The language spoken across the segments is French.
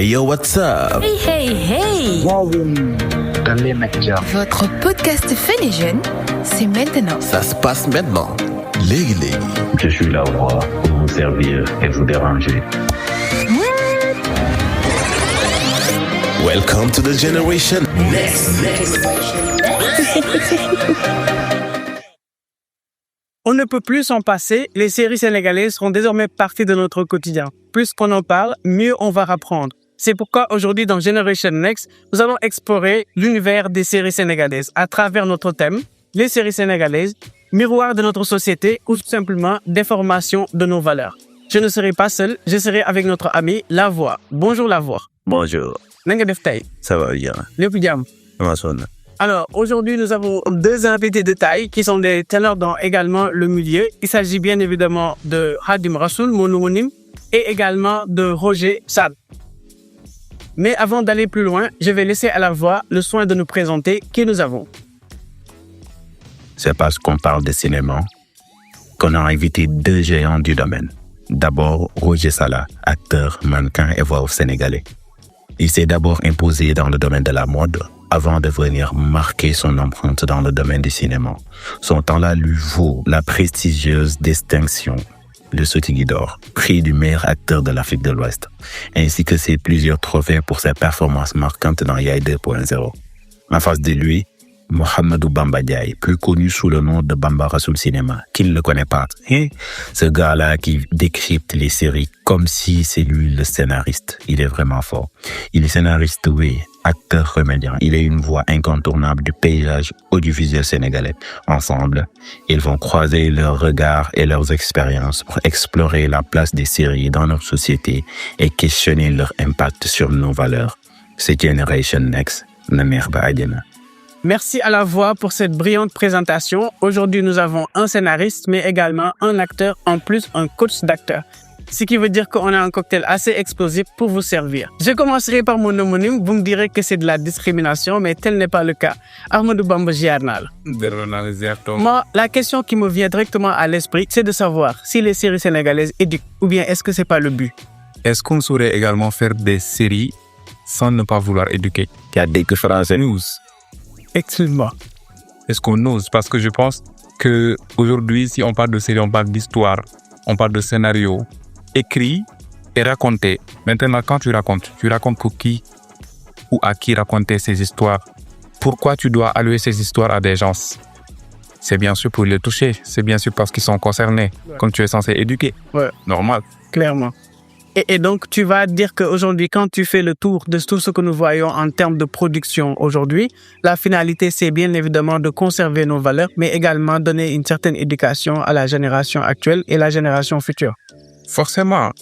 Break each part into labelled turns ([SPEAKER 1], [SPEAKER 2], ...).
[SPEAKER 1] Hey yo, what's up?
[SPEAKER 2] Hey, hey, hey!
[SPEAKER 3] Votre podcast fait les jeunes, c'est maintenant.
[SPEAKER 1] Ça se passe maintenant. Légui.
[SPEAKER 4] Je suis là pour vous servir et vous déranger.
[SPEAKER 1] Welcome to the Generation Next.
[SPEAKER 5] On ne peut plus s'en passer, les séries sénégalaises seront désormais partie de notre quotidien. Plus qu'on en parle, mieux on va apprendre. C'est pourquoi aujourd'hui dans Generation Next, nous allons explorer l'univers des séries sénégalaises à travers notre thème, les séries sénégalaises, miroir de notre société ou tout simplement déformation de nos valeurs. Je ne serai pas seul, je serai avec notre ami Lavoie. Bonjour Lavoie.
[SPEAKER 6] Bonjour,
[SPEAKER 5] Nanga def tay?
[SPEAKER 6] ça va bien.
[SPEAKER 5] Lépp jàmm.
[SPEAKER 6] Comment ça va?
[SPEAKER 5] Alors, aujourd'hui, nous avons deux invités de taille qui sont des ténors dans également le milieu. Il s'agit bien évidemment de Hadim Rassoul, mon homonyme, et également de Roger Sad. Mais avant d'aller plus loin, je vais laisser à la voix le soin de nous présenter qui nous avons.
[SPEAKER 4] C'est parce qu'on parle de cinéma qu'on a invité deux géants du domaine. D'abord, Roger Salah, acteur, mannequin et voix sénégalais. Il s'est d'abord imposé dans le domaine de la mode avant de venir marquer son empreinte dans le domaine du cinéma. Son talent lui vaut la prestigieuse distinction de Sotigui d'Or, prix du meilleur acteur de l'Afrique de l'Ouest, ainsi que ses plusieurs trophées pour ses performances marquantes dans Yaye 2.0. En face de lui, Mohamedou Bamba Diaye, plus connu sous le nom de Bamba Rassoul Cinéma. Qui ne le connaît pas? Ce gars-là qui décrypte les séries comme si c'est lui le scénariste. Il est vraiment fort. Il est scénariste, oui, acteur comédien. Il est une voix incontournable du paysage audiovisuel sénégalais. Ensemble, ils vont croiser leurs regards et leurs expériences pour explorer la place des séries dans notre société et questionner leur impact sur nos valeurs. C'est Generation Next, Namer Baadjana.
[SPEAKER 5] Merci à la voix pour cette brillante présentation. Aujourd'hui, nous avons un scénariste, mais également un acteur, en plus un coach d'acteur. Ce qui veut dire qu'on a un cocktail assez explosif pour vous servir. Je commencerai par mon homonyme. Vous me direz que c'est de la discrimination, mais tel n'est pas le cas. Ahmadou Bamba Giarnal. Moi, la question qui me vient directement à l'esprit, c'est de savoir si les séries sénégalaises éduquent ou bien est-ce que c'est pas le but?
[SPEAKER 7] Est-ce qu'on saurait également faire des séries sans ne pas vouloir éduquer?
[SPEAKER 6] Il y a des Français nous.
[SPEAKER 5] Excuse-moi.
[SPEAKER 7] Est-ce qu'on ose? Parce que je pense qu'aujourd'hui, si on parle de série, on parle d'histoire, on parle de scénario, écrit et raconté. Maintenant, quand tu racontes pour qui ou à qui raconter ces histoires? Pourquoi tu dois allouer ces histoires à des gens? C'est bien sûr pour les toucher, c'est bien sûr parce qu'ils sont concernés, comme tu es censé éduquer.
[SPEAKER 5] Ouais.
[SPEAKER 7] Normal.
[SPEAKER 5] Clairement. Et donc, tu vas dire qu'aujourd'hui, quand tu fais le tour de tout ce que nous voyons en termes de production aujourd'hui, la finalité, c'est bien évidemment de conserver nos valeurs, mais également donner une certaine éducation à la génération actuelle et la génération future.
[SPEAKER 7] Forcément.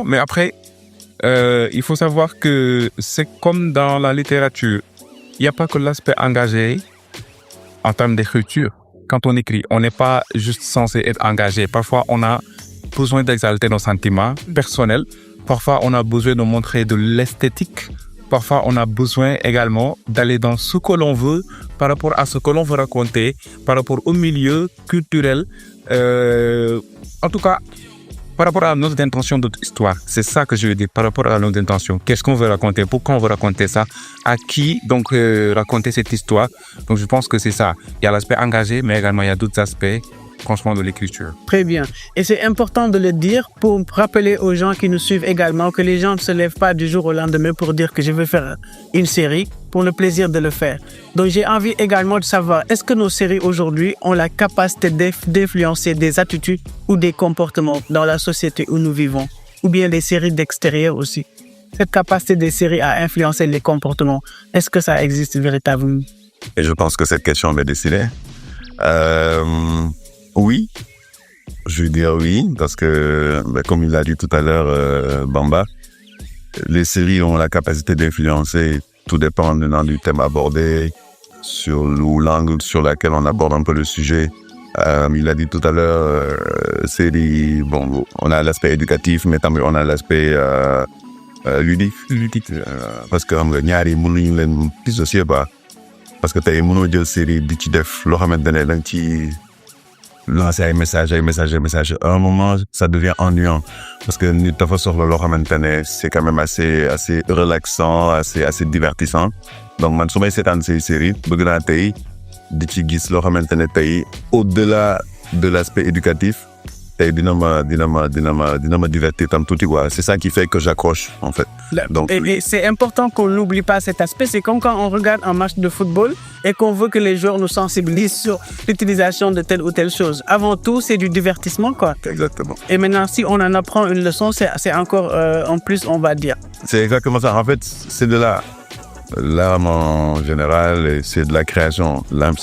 [SPEAKER 7] Mais après, il faut savoir que c'est comme dans la littérature. Il n'y a pas que l'aspect engagé en termes d'écriture. Quand on écrit, on n'est pas juste censé être engagé. Parfois, on a besoin d'exalter nos sentiments personnels. Parfois, on a besoin de montrer de l'esthétique. Parfois, on a besoin également d'aller dans ce que l'on veut par rapport à ce que l'on veut raconter, par rapport au milieu culturel. En tout cas, par rapport à notre intention de histoire. C'est ça que je veux dire, par rapport à notre intention. Qu'est-ce qu'on veut raconter? Pourquoi on veut raconter ça? À qui, donc, raconter cette histoire? Donc, je pense que c'est ça. Il y a l'aspect engagé, mais également, il y a d'autres aspects, franchement, de l'écriture.
[SPEAKER 5] Très bien. Et c'est important de le dire pour rappeler aux gens qui nous suivent également que les gens ne se lèvent pas du jour au lendemain pour dire que je veux faire une série pour le plaisir de le faire. Donc, j'ai envie également de savoir, est-ce que nos séries aujourd'hui ont la capacité d'influencer des attitudes ou des comportements dans la société où nous vivons? Ou bien les séries d'extérieur aussi? Cette capacité des séries à influencer les comportements, est-ce que ça existe véritablement?
[SPEAKER 6] Et je pense que cette question m'est destinée. Oui, je veux dire oui, parce que, comme il l'a dit tout à l'heure, Bamba, les séries ont la capacité d'influencer, tout dépend du thème abordé, sur l'angle sur lequel on aborde un peu le sujet. Il a dit tout à l'heure, séries, bon, on a l'aspect éducatif, mais on a l'aspect ludique. Parce que ñaari mënuñu leen dissocier ba parce que tey mënoo jël série di ci def loo xamante ne danga ci lancer ay message. À un moment, ça devient ennuyant parce que nit dafa soxla loo xamante ne c'est quand même assez relaxant, assez divertissant. Donc man su may seetaan ces séries bëgg naa tey di ci gis loo xamante ne tey au-delà de l'aspect éducatif tey dina ma divertir tam tuuti quoi. C'est ça qui fait que j'accroche en fait. Donc
[SPEAKER 5] et c'est important qu'on n'oublie pas cet aspect. C'est comme quand on regarde un match de football et qu'on veut que les joueurs nous sensibilisent sur l'utilisation de telle ou telle chose. Avant tout, c'est du divertissement, quoi.
[SPEAKER 6] exactement.
[SPEAKER 5] Et maintenant, si on en apprend une leçon, c'est encore en plus, on va dire.
[SPEAKER 6] C'est exactement ça. En fait, c'est de l'art en général, et c'est de la création. L'art,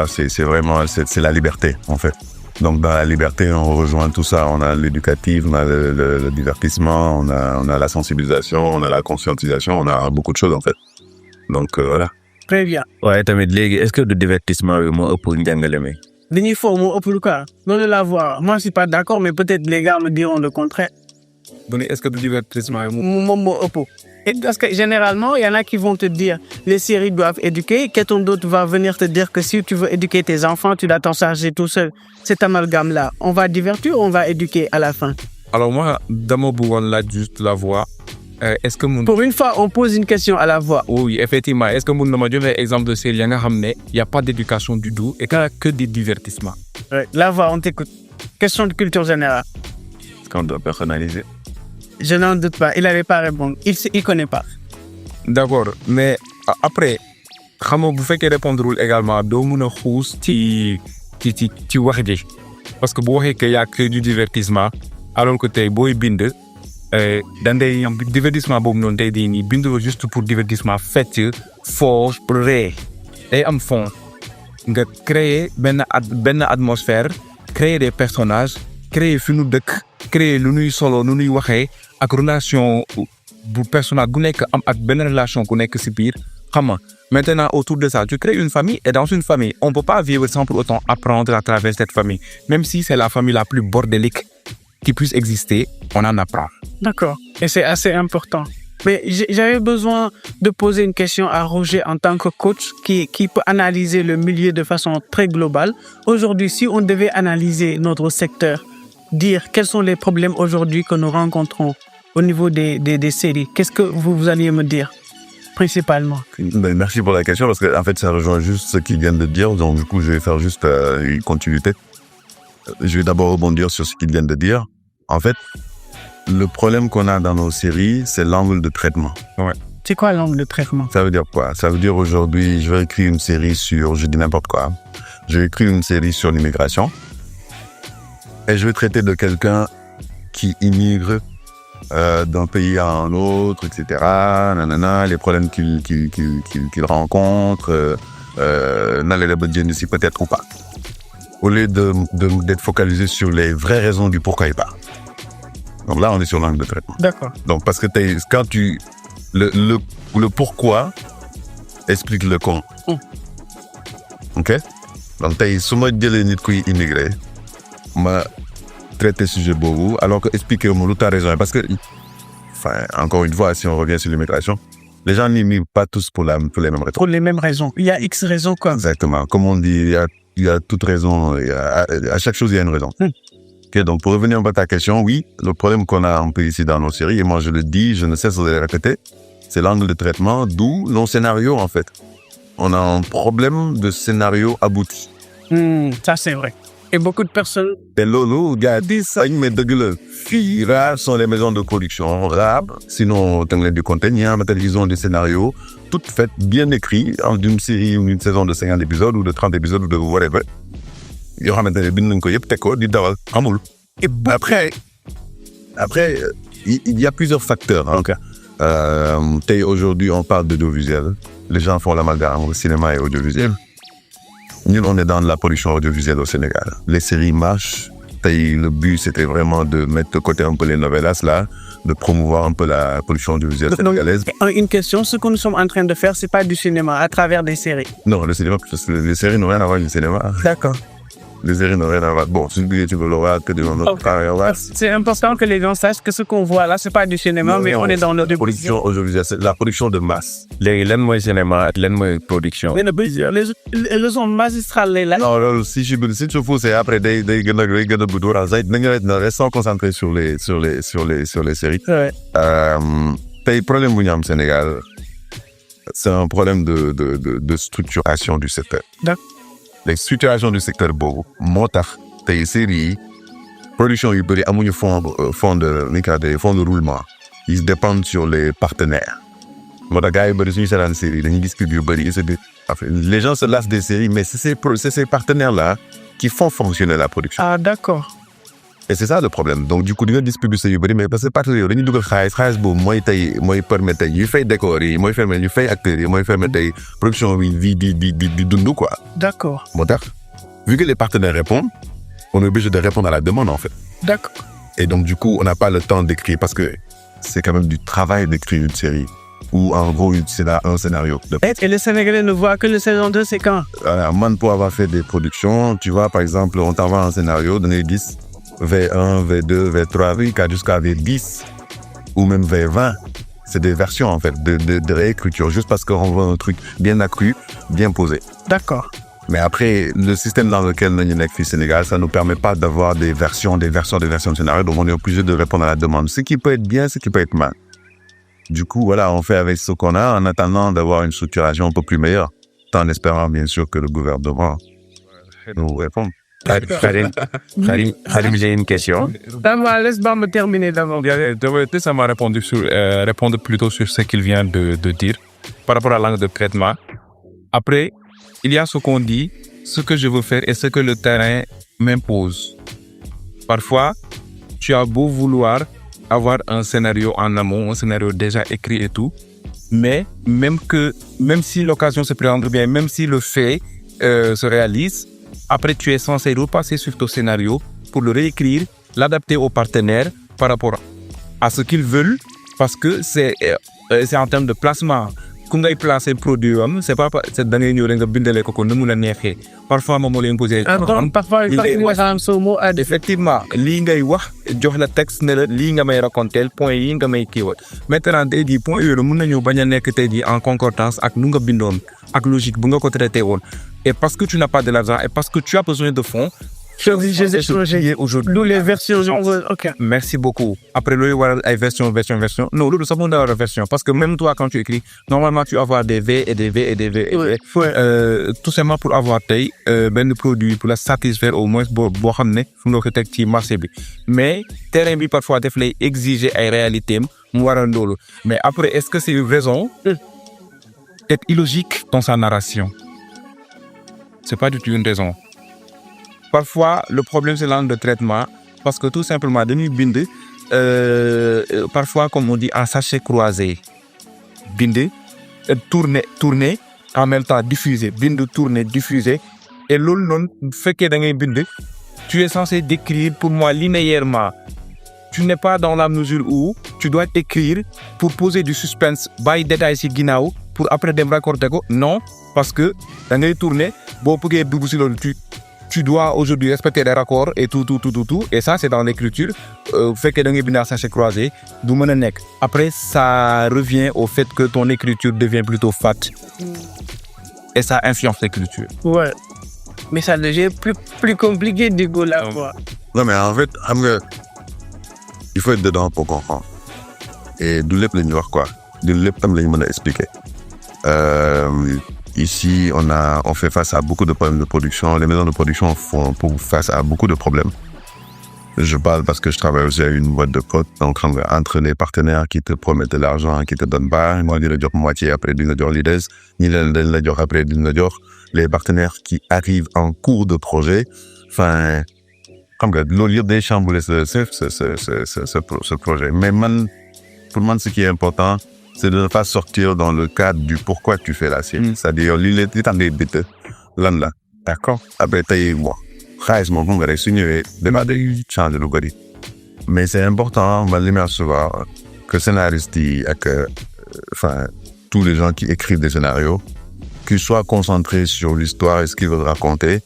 [SPEAKER 6] c'est vraiment c'est la liberté en fait. Donc dans la liberté, on rejoint tout ça. On a l'éducatif, on a le divertissement, on a la sensibilisation, on a la conscientisation, on a beaucoup de choses en fait. Donc voilà.
[SPEAKER 5] Très bien.
[SPEAKER 4] waaye tamit léegi est-ce que du divertissement bi moo ëpp njàngale mi.
[SPEAKER 5] Dañuy fo moo ëpp lu quoi. Loolu la voir. Moi, je suis pas d'accord, mais peut-être les gars me diront le contraire.
[SPEAKER 7] Donc est-ce que du divertissement
[SPEAKER 5] Moom moo ëpp. Et parce que généralement, il y en a qui vont te dire les séries doivent éduquer. Quelqu'un d'autre va venir te dire que si tu veux éduquer tes enfants, tu dois t'en charger tout seul. Cet amalgame-là, on va divertir ou on va éduquer à la fin?
[SPEAKER 7] Alors moi, dama bëggoon laaj juste la voix. Est-ce que mun...
[SPEAKER 5] Pour une fois, on pose une question à la voix.
[SPEAKER 7] Oui, effectivement. Est-ce que mun na ma joxe exemple de série ya nga xam ne y a pas d'éducation du tout et que du divertissement?
[SPEAKER 5] Ouais, la voix, on t'écoute. Question de culture générale.
[SPEAKER 6] Est-ce qu'on doit personnaliser?
[SPEAKER 5] Je n'en doute pas. Il n'allait pas répondre. Il connaît pas.
[SPEAKER 7] D'accord, mais après xam nga bu fekkee répondrewul également doo mun a xuus ci wax ji parce que bu waxee que y a que du divertissement alors que tey booy bind dandee am divertissement boobu noonu tey di nii bind juste pour divertissement fecc foo ree day am fond nga créer benn atmosphère créer des personnages créer fi nu dëkk créer lu nuy solo nu nuy waxee ak relation bu personnage gu nekk am ak benn relation ku nekk si biir xam nga maintenant autour de ça tu crées une famille et dans une famille on peut pas vivre sans pour autant apprendre à travers cette famille même si c'est la famille la plus bordélique qui puisse exister on en apprend.
[SPEAKER 5] D'accord. Et c'est assez important. Mais j'avais besoin de poser une question à Roger en tant que coach qui peut analyser le milieu de façon très globale. Aujourd'hui, si on devait analyser notre secteur, dire quels sont les problèmes aujourd'hui que nous rencontrons au niveau des séries, qu'est-ce que vous alliez me dire principalement?
[SPEAKER 6] Merci pour la question parce que en fait ça rejoint juste ce qu'ils viennent de dire. Donc du coup je vais faire juste une continuité. Je vais d'abord rebondir sur ce qu'ils viennent de dire. En fait, le problème qu'on a dans nos séries, c'est l'angle de traitement.
[SPEAKER 7] Ouais.
[SPEAKER 5] C'est quoi l'angle de traitement?
[SPEAKER 6] Ça veut dire quoi? Ça veut dire aujourd'hui, je vais écrire une série sur, je dis n'importe quoi. Je vais écrire une série sur l'immigration et je vais traiter de quelqu'un qui immigre d'un pays à un autre, etc. Nanana, les problèmes qu'il rencontre, si peut-être ou pas. Au lieu d'être focalisé sur les vraies raisons du pourquoi il part. Donc là, on est sur l'angle de traitement.
[SPEAKER 5] D'accord.
[SPEAKER 6] Donc parce que quand tu le pourquoi explique le comment. Ok. Donc tey su ma jëlee nit kuy immigré ma traiter sujet boobu alors que expliquer mo lu ta raison parce que enfin encore une fois si on revient sur l'immigration les gens n'immigrent pas tous pour les mêmes raisons.
[SPEAKER 5] Pour les mêmes raisons. Il y a X raisons quoi.
[SPEAKER 6] Exactement. Comme on dit, il y a toute raison. À chaque chose il y a une raison. Ok, donc pour revenir un peu à ta question, oui, le problème qu'on a un peu ici dans nos séries, et moi je le dis, je ne cesse de le répéter, c'est l'angle de traitement, d'où nos scénarios en fait. On a un problème de scénario abouti.
[SPEAKER 5] Ça c'est vrai. Et beaucoup de personnes...
[SPEAKER 6] Et lolo, gars, dis ça, mais de filles rares sont les maisons de production rares. Sinon, dans les contenus, ils ont des scénarios toutes faites, bien écrits, d'une série ou une saison de 50 épisodes ou de 30 épisodes ou de whatever. Et après, il y a plusieurs facteurs. Donc, aujourd'hui, on parle d'audiovisuel. Les gens font l'amalgame entre cinéma et audiovisuel. Nous, on est dans la production audiovisuelle au Sénégal. Les séries marchent. Le but, c'était vraiment de mettre de côté un peu les novellas, là, de promouvoir un peu la production audiovisuelle sénégalaise.
[SPEAKER 5] Une question, ce que nous sommes en train de faire, c'est pas du cinéma, à travers des séries.
[SPEAKER 6] Non, le cinéma, parce que les séries n'ont rien à voir avec le cinéma.
[SPEAKER 5] D'accord.
[SPEAKER 6] Les séries n'ont rien à voir. Bon, tu veux le voir que de
[SPEAKER 5] C'est important que les gens sachent que ce qu'on voit là, c'est pas du cinéma, mais on est dans notre
[SPEAKER 6] production aujourd'hui, c'est la production de masse.
[SPEAKER 7] léegi lan mooy cinéma ak lan mooy production.
[SPEAKER 5] mais les leçons magistrales là.
[SPEAKER 6] Non, loolu si tu fous, après day gën a gudd wala say na restons concentrés sur les séries.
[SPEAKER 5] Ouais.
[SPEAKER 6] Tey problème bu ñu am Sénégal, c'est un problème de structuration du secteur.
[SPEAKER 5] D'accord.
[SPEAKER 6] Les structurations du secteur boobu moo tax tey séries yi production yu bëri amuñu fond de roulement. Ils dépendent sur les partenaires. moo tax gars yu bëri suñu seetaan séries dañuy gis pub yu bëri les gens se lassent des séries, mais c'est ces pertenairs là qui font fonctionner la production.
[SPEAKER 5] Ah d'accord.
[SPEAKER 6] Et c'est ça le problème. Donc du coup di nga gis publicité yu bëri mais parce que partenaires yooyu dañuy dugal xaalis boobu mooy permettre tey ñu fay décor yi mooy permettre ñu fay acteurs yi mooy permettre tey production bi di dund quoi.
[SPEAKER 5] D'accord.
[SPEAKER 6] moo tax vu que les partenaires répondent, on est obligé de répondre à la demande en fait.
[SPEAKER 5] D'accord.
[SPEAKER 6] Et donc du coup on n'a pas le temps d'écrire parce que c'est quand même du travail d'écrire une série ou en gros c'est là un scénario.
[SPEAKER 5] Et les Sénégalais ne voient que le saison 2, c'est quand?
[SPEAKER 6] Man, pour avoir fait des productions, tu vois par exemple on t'envoie un scénario donné 10 V1, V2, V3, jusqu'à V10 ou même V20. C'est des versions en fait de réécriture juste parce qu'on veut un truc bien accru, bien posé.
[SPEAKER 5] D'accord.
[SPEAKER 6] Mais après, le système dans lequel nous sommes au Sénégal, ça ne nous permet pas d'avoir des versions de scénario, donc on est obligé de répondre à la demande. Ce qui peut être bien, ce qui peut être mal. Du coup, voilà, on fait avec ce qu'on a en attendant d'avoir une structuration un peu plus meilleure, en espérant bien sûr que le gouvernement nous réponde.
[SPEAKER 7] Karim, j'ai une question.
[SPEAKER 5] Laisse-moi me terminer d'abord.
[SPEAKER 7] Ça m'a répondre plutôt sur ce qu'il vient de dire par rapport à l'angle de traitement. Après, il y a ce qu'on dit, ce que je veux faire et ce que le terrain m'impose. Parfois, tu as beau vouloir avoir un scénario en amont, un scénario déjà écrit et tout, mais même si l'occasion se présente bien, même si le fait se réalise, après tu es censé repasser sur ton scénario pour le réécrire, l'adapter aux partenaires par rapport à ce qu'ils veulent, parce que c'est en termes de placement. Quand tu places un produit, c'est pas cette dernière année que tu as ko nu la neexee. Parfois moom moo leen posé.
[SPEAKER 5] Parfois
[SPEAKER 7] effectivement lii ngay wax jox la texte ne la lii nga may raconter point yi nga may kiiwal. Maintenant tey jii point yooyu mën nañu bañ a nekk tey jii en concordance ak nu nga bindoon ak logique bu nga ko traité woon. Et parce que tu n'as pas de l'argent et parce que tu as besoin de fonds,
[SPEAKER 5] D'où les versions. Ok.
[SPEAKER 7] Merci beaucoup. Après, il y a version. Non, nous savons dans la version. Parce que même toi, quand tu écris, normalement, tu vas avoir des V et des V et des V. Et
[SPEAKER 5] ouais.
[SPEAKER 7] Tout simplement pour avoir ben produit, pour la satisfaire au moins, pour ramener le marché. Mais, terrain, parfois, il faut exiger une réalité. Mais après, est-ce que c'est une raison d'être illogique dans sa narration? C'est pas du tout une raison. Parfois, le problème, c'est l'angle de traitement, parce que tout simplement, de nous binder, parfois, comme on dit, en sachet croisé. Binder, tourner, en même temps diffuser. Binder, tourner, diffuser. Et l'autre, non, fait que dans les binder, tu es censé décrire pour moi linéairement. Tu n'es pas dans la mesure où tu dois écrire pour poser du suspense, bailler des détails sur Guinao, pour après des raccorder. Non, parce que dans les tourner, bon, pour que tu dois aujourd'hui respecter les raccords et tout. Et ça, c'est dans l'écriture. Fait que dans les binaires sachet croisé, d'où mon nek. Après, ça revient au fait que ton écriture devient plutôt fat. Et ça influence l'écriture.
[SPEAKER 5] Ouais. Mais ça devient plus compliqué du coup là.
[SPEAKER 6] Non, mais en fait, il faut être dedans pour comprendre. Et d'où les noirs, quoi. D'où les plans, expliquer. Ici, on fait face à beaucoup de problèmes de production. Les maisons de production font face à beaucoup de problèmes. Je parle parce que je travaille aussi à une boîte de potes. Donc, entre les partenaires qui te promettent de l'argent et qui te donnent pas, moi, je dis moitié après d'une l'idée, après d'une les partenaires qui arrivent en cours de projet. Enfin, comme l'eau lire des chambouler ce projet. Mais pour moi, ce qui est important, c'est de ne pas sortir dans le cadre du pourquoi tu fais la série. C'est-à-dire, d'accord? Après, mais c'est important, que scénaristes et tous les gens qui écrivent des scénarios, qu'ils soient concentrés sur l'histoire et ce qu'ils veulent raconter,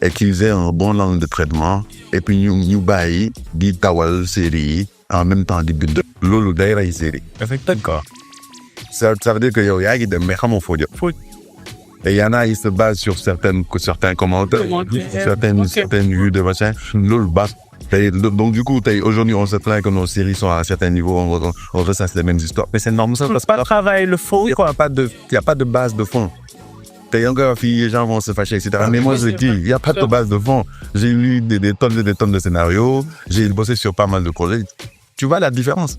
[SPEAKER 6] et qu'ils aient un bon angle de traitement et puis ñu bàyyi di tawal série yi en même temps di bind. loolu day rey série.
[SPEAKER 4] Effectivement.
[SPEAKER 6] Ça veut dire que yow yaa ngi dem mais xamoo foo jot. Et y en a, ils se basent sur certains commentaires, certaines vues de machin. Loolu base. Donc du coup, aujourd'hui, on se plaint que nos séries sont à un certain niveau, on ressasse les mêmes histoires. Mais c'est normal, ça passe
[SPEAKER 5] pas travailler le fond.
[SPEAKER 6] Il n'y a pas de base de fond. Encore, les gens vont se fâcher, etc. Mais moi, je dis, il n'y a pas de base de fond. J'ai lu des tonnes et des tonnes de scénarios, j'ai bossé sur pas mal de projets. Tu vois la différence?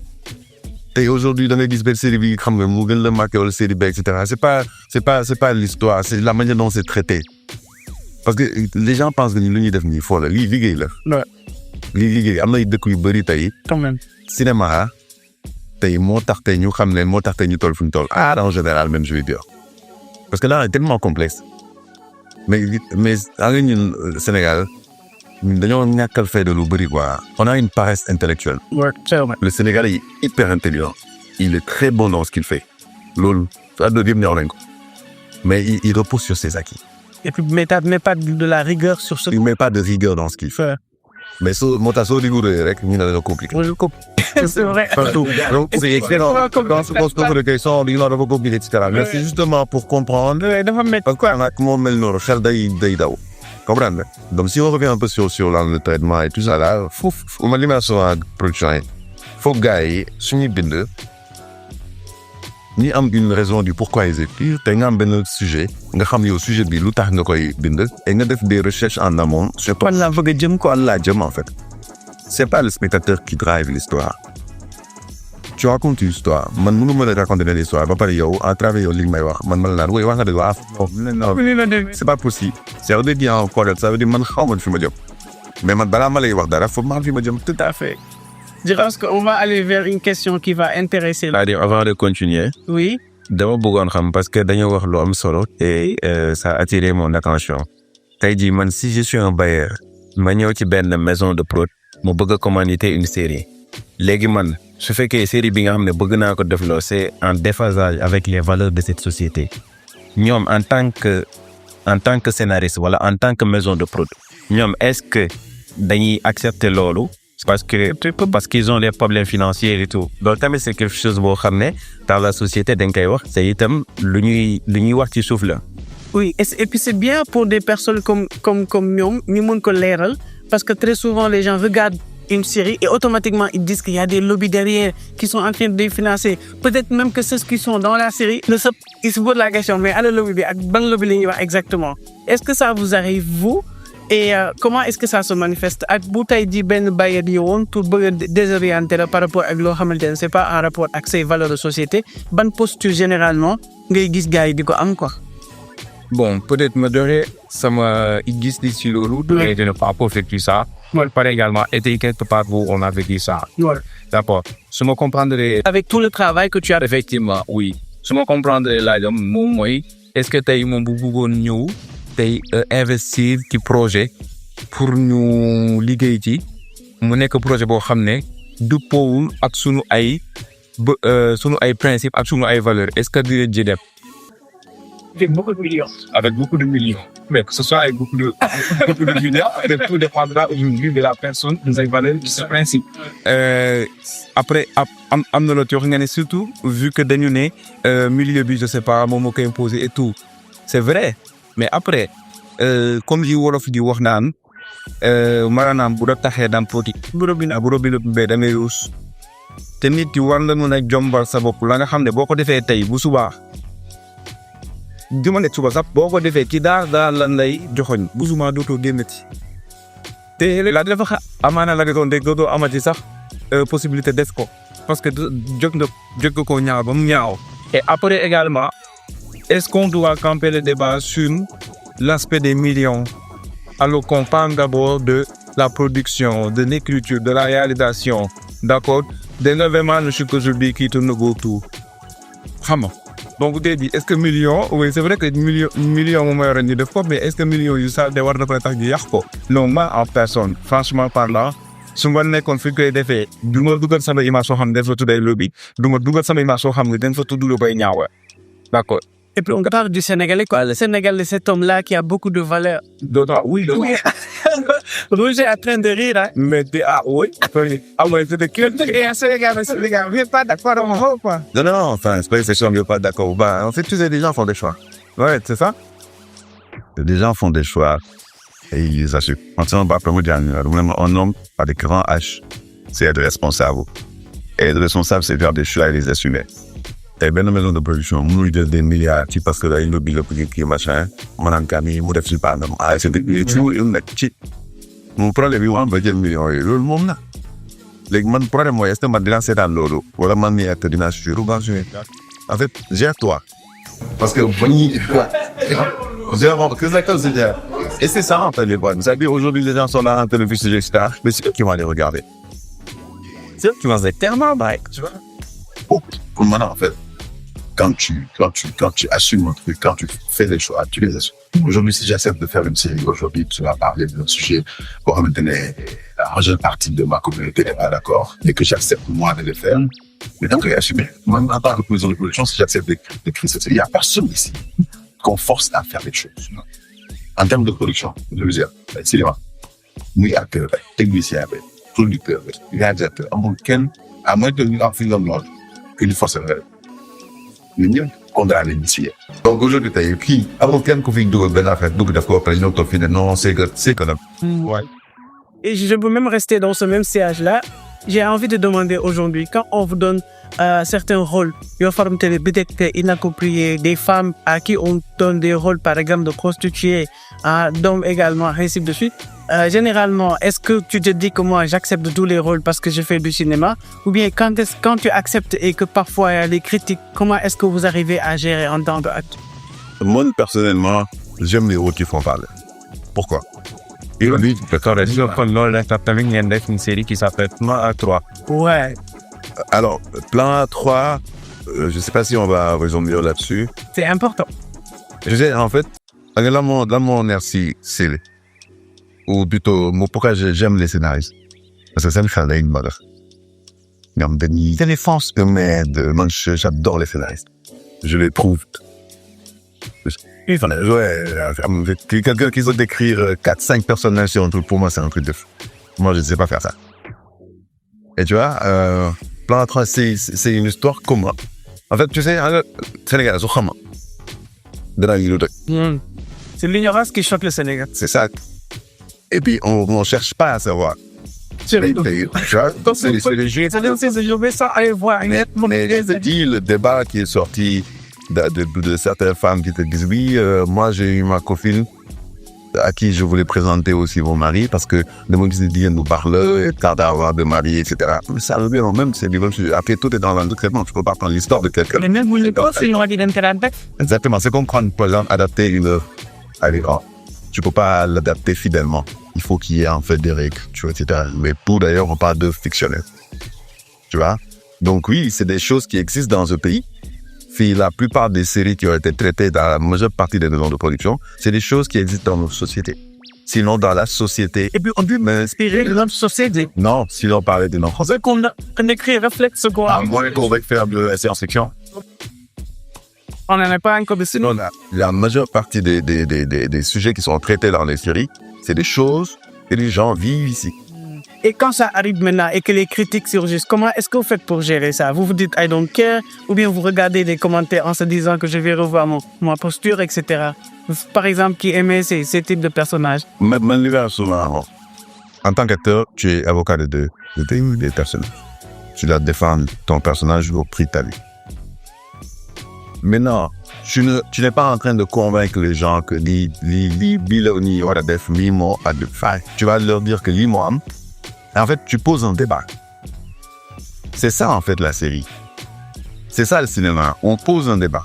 [SPEAKER 6] Aujourd'hui, dans les séries, le marqué, le série, etc. C'est pas l'histoire, c'est la manière dont c'est traité. Parce que les gens pensent que nous devons faire faut liggéey la.
[SPEAKER 5] Ouais.
[SPEAKER 6] Liggéey am na dëkk yu bari tay.
[SPEAKER 5] Quand même.
[SPEAKER 6] Cinéma tay moo tax tay ñu xam leen moo tax tay ñu toll fu ñu toll. En général même je vais dire. Parce que là c'est tellement complexe. Mais en ñun Sénégal ñun dañoo ñàkkal fayda lu bari quoi. On a une paresse intellectuelle.
[SPEAKER 5] Ouais, c'est vrai.
[SPEAKER 6] Le Sénégalais est hyper intelligent. Il est très bon dans ce qu'il fait. Loolu ça devient ñor nañ ko. Mais il repose sur ses acquis.
[SPEAKER 5] Et puis, mais pas de la rigueur sur ce.
[SPEAKER 6] Il met pas de rigueur dans ce qu'il fait. Mais moo tax soo rigoureux rek ñu ne la compliqué.
[SPEAKER 5] C'est vrai.
[SPEAKER 6] Donc c'est excellent. Quand on se pose des questions, on dafa compliqué, etc. Mais c'est justement pour comprendre.
[SPEAKER 5] Dafa métti.
[SPEAKER 6] Parce que nag moo mel noonu xel day daw. Comprendre. Donc si on revient un peu sur le traitement et tout ça là, faut ma li ma souvent production yi. Faut gars yi suñuy bind. Ni am une raison du pourquoi ils écrivent, te nga am benn sujet, nga xam yow sujet bi lu tax nga koy bind, et nga def des recherches en amont sur quoi la bëgg a jëm quoi la jëm en fait. C'est pas le spectateur qui drive l'histoire. Tu racontes une histoire, man mënu ma la raconter l'histoire, ba pare yow à travers yow li may wax, man ma la naan wax nga dëgg wax non, c'est pas possible. C'est au début encore, ça veut dire man xaw ma fi ma jëm. Mais man balaa ma lay wax dara, faut ma fi ma jëm.
[SPEAKER 5] Tout à fait. Je pense qu'on va aller vers une question qui va intéresser.
[SPEAKER 4] C'est-à-dire, avant de continuer,
[SPEAKER 5] oui.
[SPEAKER 4] Dama bëggoon xam parce que dañoo wax lu am solo et ça a attiré mon attention. Tey jii man si je suis un bailleur ma ñëw ci benn maison de prod mu bëgg a commanditer une série léegi man su fekkee série bi nga xam ne bëgg naa ko defloo c'est en déphasage avec les valeurs de cette société ñoom en tant que scénariste wala en tant que maison de prod ñoom est-ce que dañuy accepter loolu parce qu'ils ont les problèmes financiers et tout donc tamit c'est quelque chose boo xam ne dans la société dañ koy wax c'est itam lu ñuy wax ci suuf la.
[SPEAKER 5] Oui, et puis c'est bien pour des personnes comme ñoom ñu mën ko leeral parce que très souvent les gens regardent une série et automatiquement ils disent qu'il y a des lobbies derrière qui sont en train de financer. Peut-être même que ceux qui sont dans la série ils se posent la question mais ana lobby bi ak ban lobby la ñuy wax exactement. Est-ce que ça vous arrive vous? Et comment est-ce que ça se manifeste ak bu tey jii benn bailleur yi woon pour bëgg a désorienter la par rapport ak loo xamante ne c'est pas en rapport ak ses valeurs de société ban posture généralement ngay gis gars yi di ko am quoi.
[SPEAKER 7] Bon, peut-être me donner sama gis-gis ci loolu et de ne pas perfectuer ça. Moi, par également, été quelque part où on a vécu ça.
[SPEAKER 5] Ouais.
[SPEAKER 7] D'accord. Je me comprendrais.
[SPEAKER 5] Avec tout le travail que tu as.
[SPEAKER 7] Effectivement, oui. Je me comprendrais là, moom mooy est-ce que tey moom bu bëggoon ñëw tey investir ci projet pour ñu liggéey ci mu nekk projet boo xam ne dëppoowul ak sunu ay principes ak sunu ay valeurs est-ce que dina ji def.
[SPEAKER 5] Avec beaucoup de millions.
[SPEAKER 7] Avec beaucoup de millions. Mais que ce soit avec beaucoup de millions, tout dépendra aujourd'hui de la personne, de ses valeurs, de ses principes. Après, am na l'autre nga ne surtout vu que dañu ne milieu bi je sais pas moom moo koy imposer et tout. C'est vrai. Mais après, comme li wolof di wax naan maanaam bu la taxee daan tuuti. bu robinet bee da ngay ruus. te nit yi war na mën a jombal sa bopp la nga xam ne boo ko defee tey bu subaa. dima nekk suba sax boo ko defee ci daal lan lay joxoñ bu suma dootoo génnati te la dafa amaana la doon dégg dootoo amati sax possibilité def ko parce que jóg ko ñaaw ba mu ñaaw. Et après également est-ce qu'on doit camper le débat sur l'aspect des millions alors qu'on parle d'abord de la production, de l'écriture, de la réalisation, d'accord, des événements aujourd'hui qui tournent autour. Xam nga. Donc est-ce que millions, oui c'est vrai que millions moom mooy ñu def ko mais est-ce que millions yu sax de war na ko tax ñu yàq ko. Non moi en personne franchement parlant su ma nekkoon fi koy defee du ma dugal sama image soo xam ne dañ fa tuddee lobby du ma dugal sama image soo xam ne dañ fa tudd lu bay ñaawa. D'accord
[SPEAKER 5] Et puis on parle du Sénégalais, quoi. Le Sénégalais, cet homme-là qui a beaucoup de valeur.
[SPEAKER 7] Oui.
[SPEAKER 5] Roger est en train de rire, hein.
[SPEAKER 7] Mais oui. C'est de quel et un Sénégal, vous n'êtes pas d'accord en haut, quoi.
[SPEAKER 6] Non, enfin, c'est pas que on n'est pas d'accord ou pas. En fait, tu sais, les gens font des choix.
[SPEAKER 7] Ouais, c'est ça.
[SPEAKER 6] Les gens font des choix et ils les assument. On pas vraiment dire un homme par des grands H, c'est être responsable. Et être responsable, c'est faire des choix et les assumer. Et bien, dans la maison de production, nous, il y a des milliards, parce que là, il y a le public qui est machin, mon ami Camille, mon def, pas, non, c'est des choses, il y a des mon problème, il y a un budget million, le monde, là. Mon problème, moi, c'est que je suis dans l'eau. Voilà, je suis dans l'eau. En fait, gère-toi. Parce que, et c'est ça, en fait, les bonnes. Vous savez, aujourd'hui, les gens sont là en télévision, etc. Mais c'est eux qui vont aller regarder. C'est eux qui vont être tellement bête, tu vois. Oh, maintenant, en fait, quand tu assumes un truc, quand tu fais des choix, tu les assumes. Aujourd'hui, si j'accepte de faire une série, aujourd'hui, tu vas parler d'un sujet pour maintenant, la majeure partie de ma communauté n'est pas d'accord et que j'accepte moi de le faire. Mais donc, assumer. Moi, en tant que président de production, si j'accepte d'écrire cette série, il n'y a personne ici qu'on force à faire des choses. En termes de production, je veux dire, cinéma, muy acteur, technicien, producteur, réalisateur, à moins que nous en faisons l'ordre, une force l'union qu'on a l'initié. Donc aujourd'hui, tu as écrit, avant qu'un conflit de ben affaire, donc d'accord, président, ton final, non, c'est quand même.
[SPEAKER 5] Ouais. Et je peux même rester dans ce même siège-là. J'ai envie de demander aujourd'hui, quand on vous donne certains rôles, il y a peut-être inappropriés, des femmes à qui on donne des rôles, par exemple, de prostituées, d'hommes également, ainsi de suite. Généralement, est-ce que tu te dis que moi, j'accepte tous les rôles parce que je fais du cinéma? Ou bien quand tu acceptes et que parfois il y a des critiques, comment est-ce que vous arrivez à gérer en tant qu'acteur?
[SPEAKER 6] Moi, personnellement, j'aime les rôles qui font parler. Pourquoi? Et lui,
[SPEAKER 7] il y a une série qui s'appelle Plan A3.
[SPEAKER 5] Ouais.
[SPEAKER 6] Alors, Plan A3, je ne sais pas si on va revenir là-dessus.
[SPEAKER 5] C'est important.
[SPEAKER 6] Je sais, en fait, dans mon merci, c'est ou plutôt, pourquoi j'aime les scénaristes. Parce que ça me fait une malheur. C'est les forces de merde. Moi, j'adore les scénaristes. Je les trouve. Quelqu'un qui sait décrire 4-5 personnages sur un truc, pour moi, c'est un truc de fou. Moi, je ne sais pas faire ça. Et tu vois, Plan A3, c'est une histoire comment. En fait, tu sais, Sénégal, c'est comment.
[SPEAKER 5] C'est l'ignorance qui choque le Sénégal.
[SPEAKER 6] C'est ça. Et puis, on ne cherche pas à savoir.
[SPEAKER 5] C'est le
[SPEAKER 6] débat qui est sorti de certaines femmes qui te disent oui, moi j'ai eu ma copine à qui je voulais présenter aussi mon mari parce que le monde qui dit nous parle, tarde à avoir de mari, etc. Mais ça revient au même, c'est après tout est dans un traitement, tu peux pas prendre l'histoire de quelqu'un.
[SPEAKER 5] Mais même vous ne pas c'est une identité.
[SPEAKER 6] Exactement, c'est comprendre, par exemple, adapter une œuvre à l'écran. Tu peux pas l'adapter fidèlement. Il faut qu'il y ait en fait des règles, tu vois, etc. Mais pour d'ailleurs, on parle d'œuvres fictionnelles. Tu vois? Donc oui, c'est des choses qui existent dans ce pays. La plupart des séries qui ont été traitées dans la majeure partie des maisons de production, c'est des choses qui existent dans nos sociétés. Sinon, dans la société...
[SPEAKER 5] Et puis, on peut m'inspirer de notre société.
[SPEAKER 6] Non, si on parlait de notre...
[SPEAKER 5] C'est qu'on écrit reflète ce qu'on a.
[SPEAKER 6] À moins qu'on va faire de la science-fiction.
[SPEAKER 5] On n'en a pas encore de sinon.
[SPEAKER 6] La majeure partie des sujets qui sont traités dans les séries, c'est des choses que les gens vivent ici.
[SPEAKER 5] Et quand ça arrive maintenant et que les critiques surgissent, comment est-ce que vous faites pour gérer ça? Vous vous dites « I don't care » ou bien vous regardez les commentaires en se disant que je vais revoir ma posture, etc. Par exemple, qui aimait ces types de personnages?
[SPEAKER 6] Souvent, en tant qu'acteur, tu es avocat des personnages. Tu dois défendre ton personnage au prix de ta vie. Maintenant, tu n'es pas en train de convaincre les gens que tu vas leur dire que l'imam. En fait, tu poses un débat. C'est ça, en fait, la série. C'est ça, le cinéma. On pose un débat.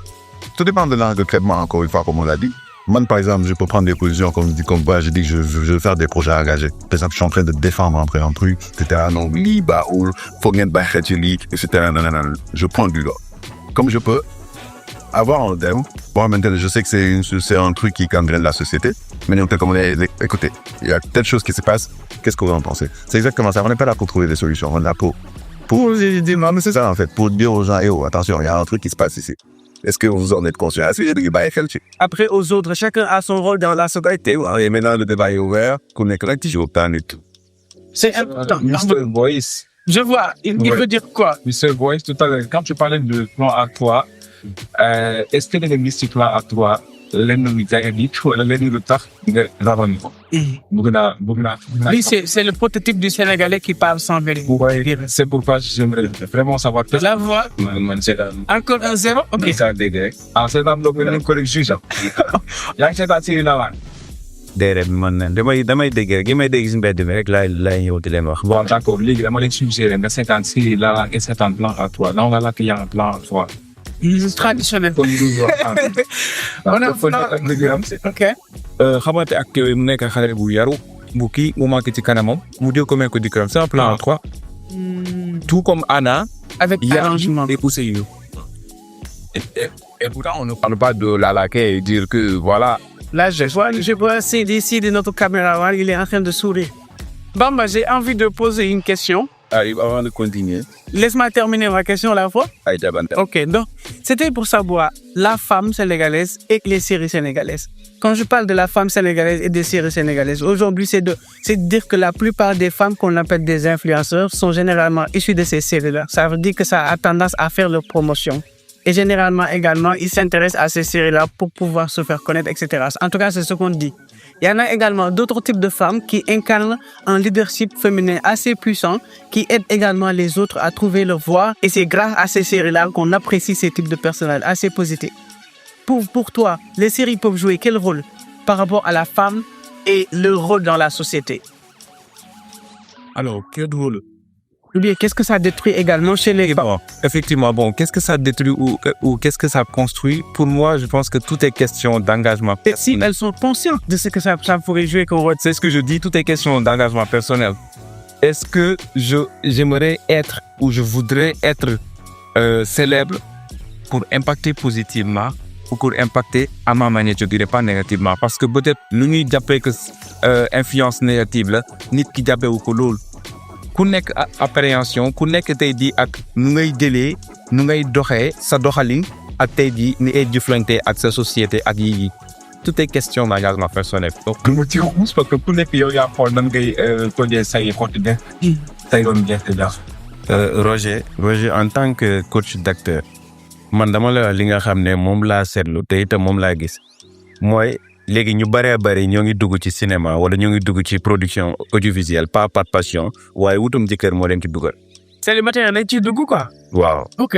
[SPEAKER 6] Tout dépend de l'angle de traitement, encore une fois, comme on l'a dit. Moi, par exemple, je peux prendre des positions comme je dis que je veux faire des projets engagés. Par exemple, je suis en train de défendre un truc, etc. Non, faut rien de etc. Je prends du gars. Comme je peux avoir un thème. Bon, maintenant, je sais que c'est un truc qui gangrène la société. Mais écoutez, il y a telle chose qui se passe. Qu'est-ce que vous en pensez? C'est exactement ça. On n'est pas là pour trouver des solutions. On est là pour c'est ça, en fait. Pour dire aux gens, attention, il y a un truc qui se passe ici. Est-ce que vous en êtes conscient? Est-ce que yéen a ngi bàyyi xel ci?
[SPEAKER 5] Après, aux autres, chacun a son rôle dans la société.
[SPEAKER 6] waaw et maintenant le débat est ouvert ku nekk rek ci waxtaan it.
[SPEAKER 5] C'est important.
[SPEAKER 7] Mr. Voice.
[SPEAKER 5] Je vois. Il veut dire quoi?
[SPEAKER 7] Mr. Voice, tout à l'heure, quand tu parlais de plan à toi, est-ce que les gis ci plan à toi lenn lu jaay nit wala lenn lu tax nga rawoon ko? bëgg naa.
[SPEAKER 5] Lui, c'est le prototype du Sénégalais qui parle sans vérité.
[SPEAKER 7] Ouais, c'est pourquoi j'aimerais vraiment savoir.
[SPEAKER 5] La voix.
[SPEAKER 7] Man seetaan.
[SPEAKER 5] Encore un zéro? Ok.
[SPEAKER 7] Ça dégg rek. Ah seetaan loo ko ko rek juge. Yaa ngi seetaan si Lawaan.
[SPEAKER 4] déedéet man damay dégg rek yi may dégg si mbedd mi rek laay ñëw di leen wax.
[SPEAKER 7] Bon d'accord léegi dama leen suggéré nga seetaan si Lawaan et seetaan plan à toi. Donc nga lakk yaa plan à toi.
[SPEAKER 5] Traditionnel.
[SPEAKER 7] On a
[SPEAKER 5] Ok.
[SPEAKER 7] xamante ak mu nekk xale bu yaru bu kii mu manqué ci kanamam mu jël ko mel ko di këram c'est un plan à trois. Tout comme Anna.
[SPEAKER 5] Avec arrangement.
[SPEAKER 7] Et Ousseynou. Et pourtant on ne parle pas de la laquer et dire que voilà.
[SPEAKER 5] Là, je vois d'ici de notre caméraman, il est en train de sourire. Bamba, j'ai envie de poser une question.
[SPEAKER 6] Avant de continuer.
[SPEAKER 5] Laisse-moi terminer ma question la fois.
[SPEAKER 6] Aïcha Banta.
[SPEAKER 5] Ok, donc, c'était pour savoir la femme sénégalaise et les séries sénégalaises. Quand je parle de la femme sénégalaise et des séries sénégalaises, aujourd'hui, c'est de dire que la plupart des femmes qu'on appelle des influenceurs sont généralement issues de ces séries-là. Ça veut dire que ça a tendance à faire leur promotion. Et généralement, également, ils s'intéressent à ces séries-là pour pouvoir se faire connaître, etc. En tout cas, c'est ce qu'on dit. Il y en a également d'autres types de femmes qui incarnent un leadership féminin assez puissant, qui aident également les autres à trouver leur voie. Et c'est grâce à ces séries-là qu'on apprécie ces types de personnages assez positifs. Pour toi, les séries peuvent jouer quel rôle par rapport à la femme et leur rôle dans la société?
[SPEAKER 7] Alors, quel rôle?
[SPEAKER 5] Ou bien, qu'est-ce que ça détruit également chez les femmes?
[SPEAKER 7] Effectivement, bon, qu'est-ce que ça détruit ou qu'est-ce que ça construit? Pour moi, je pense que tout est question d'engagement
[SPEAKER 5] Si
[SPEAKER 7] personnel.
[SPEAKER 5] elles sont conscientes de ce que ça pourrait jouer comme rôle.
[SPEAKER 7] C'est ce que je dis, tout est question d'engagement personnel. Est-ce que j'aimerais être ou je voudrais être célèbre pour impacter positivement ou pour impacter à ma manière, je dirais pas négativement. Parce que peut-être, nous n'y diapé que influence négative, là, nit qui diapé ou que l'autre. Ku nekk appréhension ku nekk tey jii ak nu ngay jëlee nu ngay doxee sa doxalin ak tey jii ni ay jëflante ak sa société ak yi tout est question d'engagement personnel. Donc du ma ci xuus parce que ku nekk yow yaa xool nan ngay tojee say quotidien say doon gerte daal.
[SPEAKER 4] Roger en tant que coach d'acteur man dama la li nga xam ne moom laa seetlu te itam moom laa gis mooy léegi ñu bari ñoo ngi dugg ci cinéma wala ñoo ngi dugg ci production audiovisuelle pas par passion waaye wutum ci kër moo leen ci dugal.
[SPEAKER 5] Célibataire dañ ciy dugg quoi.
[SPEAKER 4] waaw
[SPEAKER 5] Ok.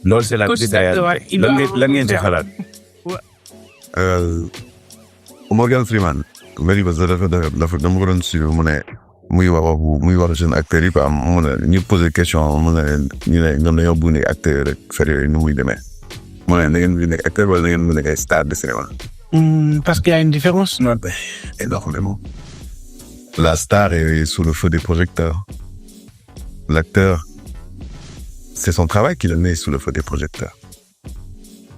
[SPEAKER 4] loolu c'est la lan ngeen ci xalaat.
[SPEAKER 6] Morgan Freeman. Very parce que dafa dama ko doon suivre mu ne muy wax jeune acteurs yi quoi mu ne ñu poser question mu ne ñu ne ñoom dañoo bëgg nekk acteur rek faire yooyu nu muy demee. mu ne da ngeen bëgg nekk acteur wala da ngeen bëgg nekk ay star de cinéma.
[SPEAKER 5] Parce qu'il y a une différence.
[SPEAKER 6] Non, énormément. La star est sous le feu des projecteurs. L'acteur, c'est son travail qui le met sous le feu des projecteurs.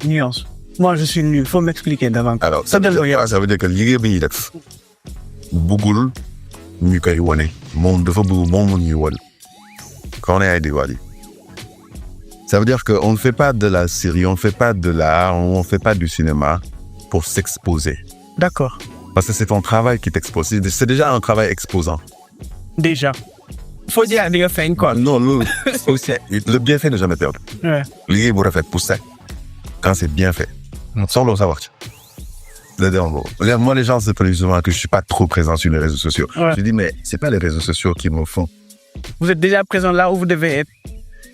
[SPEAKER 5] Nuance. Moi, je suis nul. Faut m'expliquer davantage.
[SPEAKER 6] Alors, ça veut dire que liggéey bi ñuy def bëggul ñu koy wane moom dafa bëgg moom ñuy wane quand on est à Diwali. Ça veut dire qu'on ne fait pas de la série, on ne fait pas de l'art, on ne fait pas du cinéma pour s'exposer.
[SPEAKER 5] D'accord.
[SPEAKER 6] Parce que c'est ton travail qui t'expose. C'est déjà un travail exposant.
[SPEAKER 5] Déjà. Faut dire li nga feeñ quoi.
[SPEAKER 6] Non, le bienfait n'est jamais perdu.
[SPEAKER 5] Ouais.
[SPEAKER 6] Liggéey bu rafet pour ça. Quand c'est bien fait. Sans le savoir. Moi, les gens se plaignent souvent que je suis pas trop présent sur les réseaux sociaux.
[SPEAKER 5] Ouais.
[SPEAKER 6] Je dis, mais c'est pas les réseaux sociaux qui me font.
[SPEAKER 5] Vous êtes déjà présent là où vous devez être.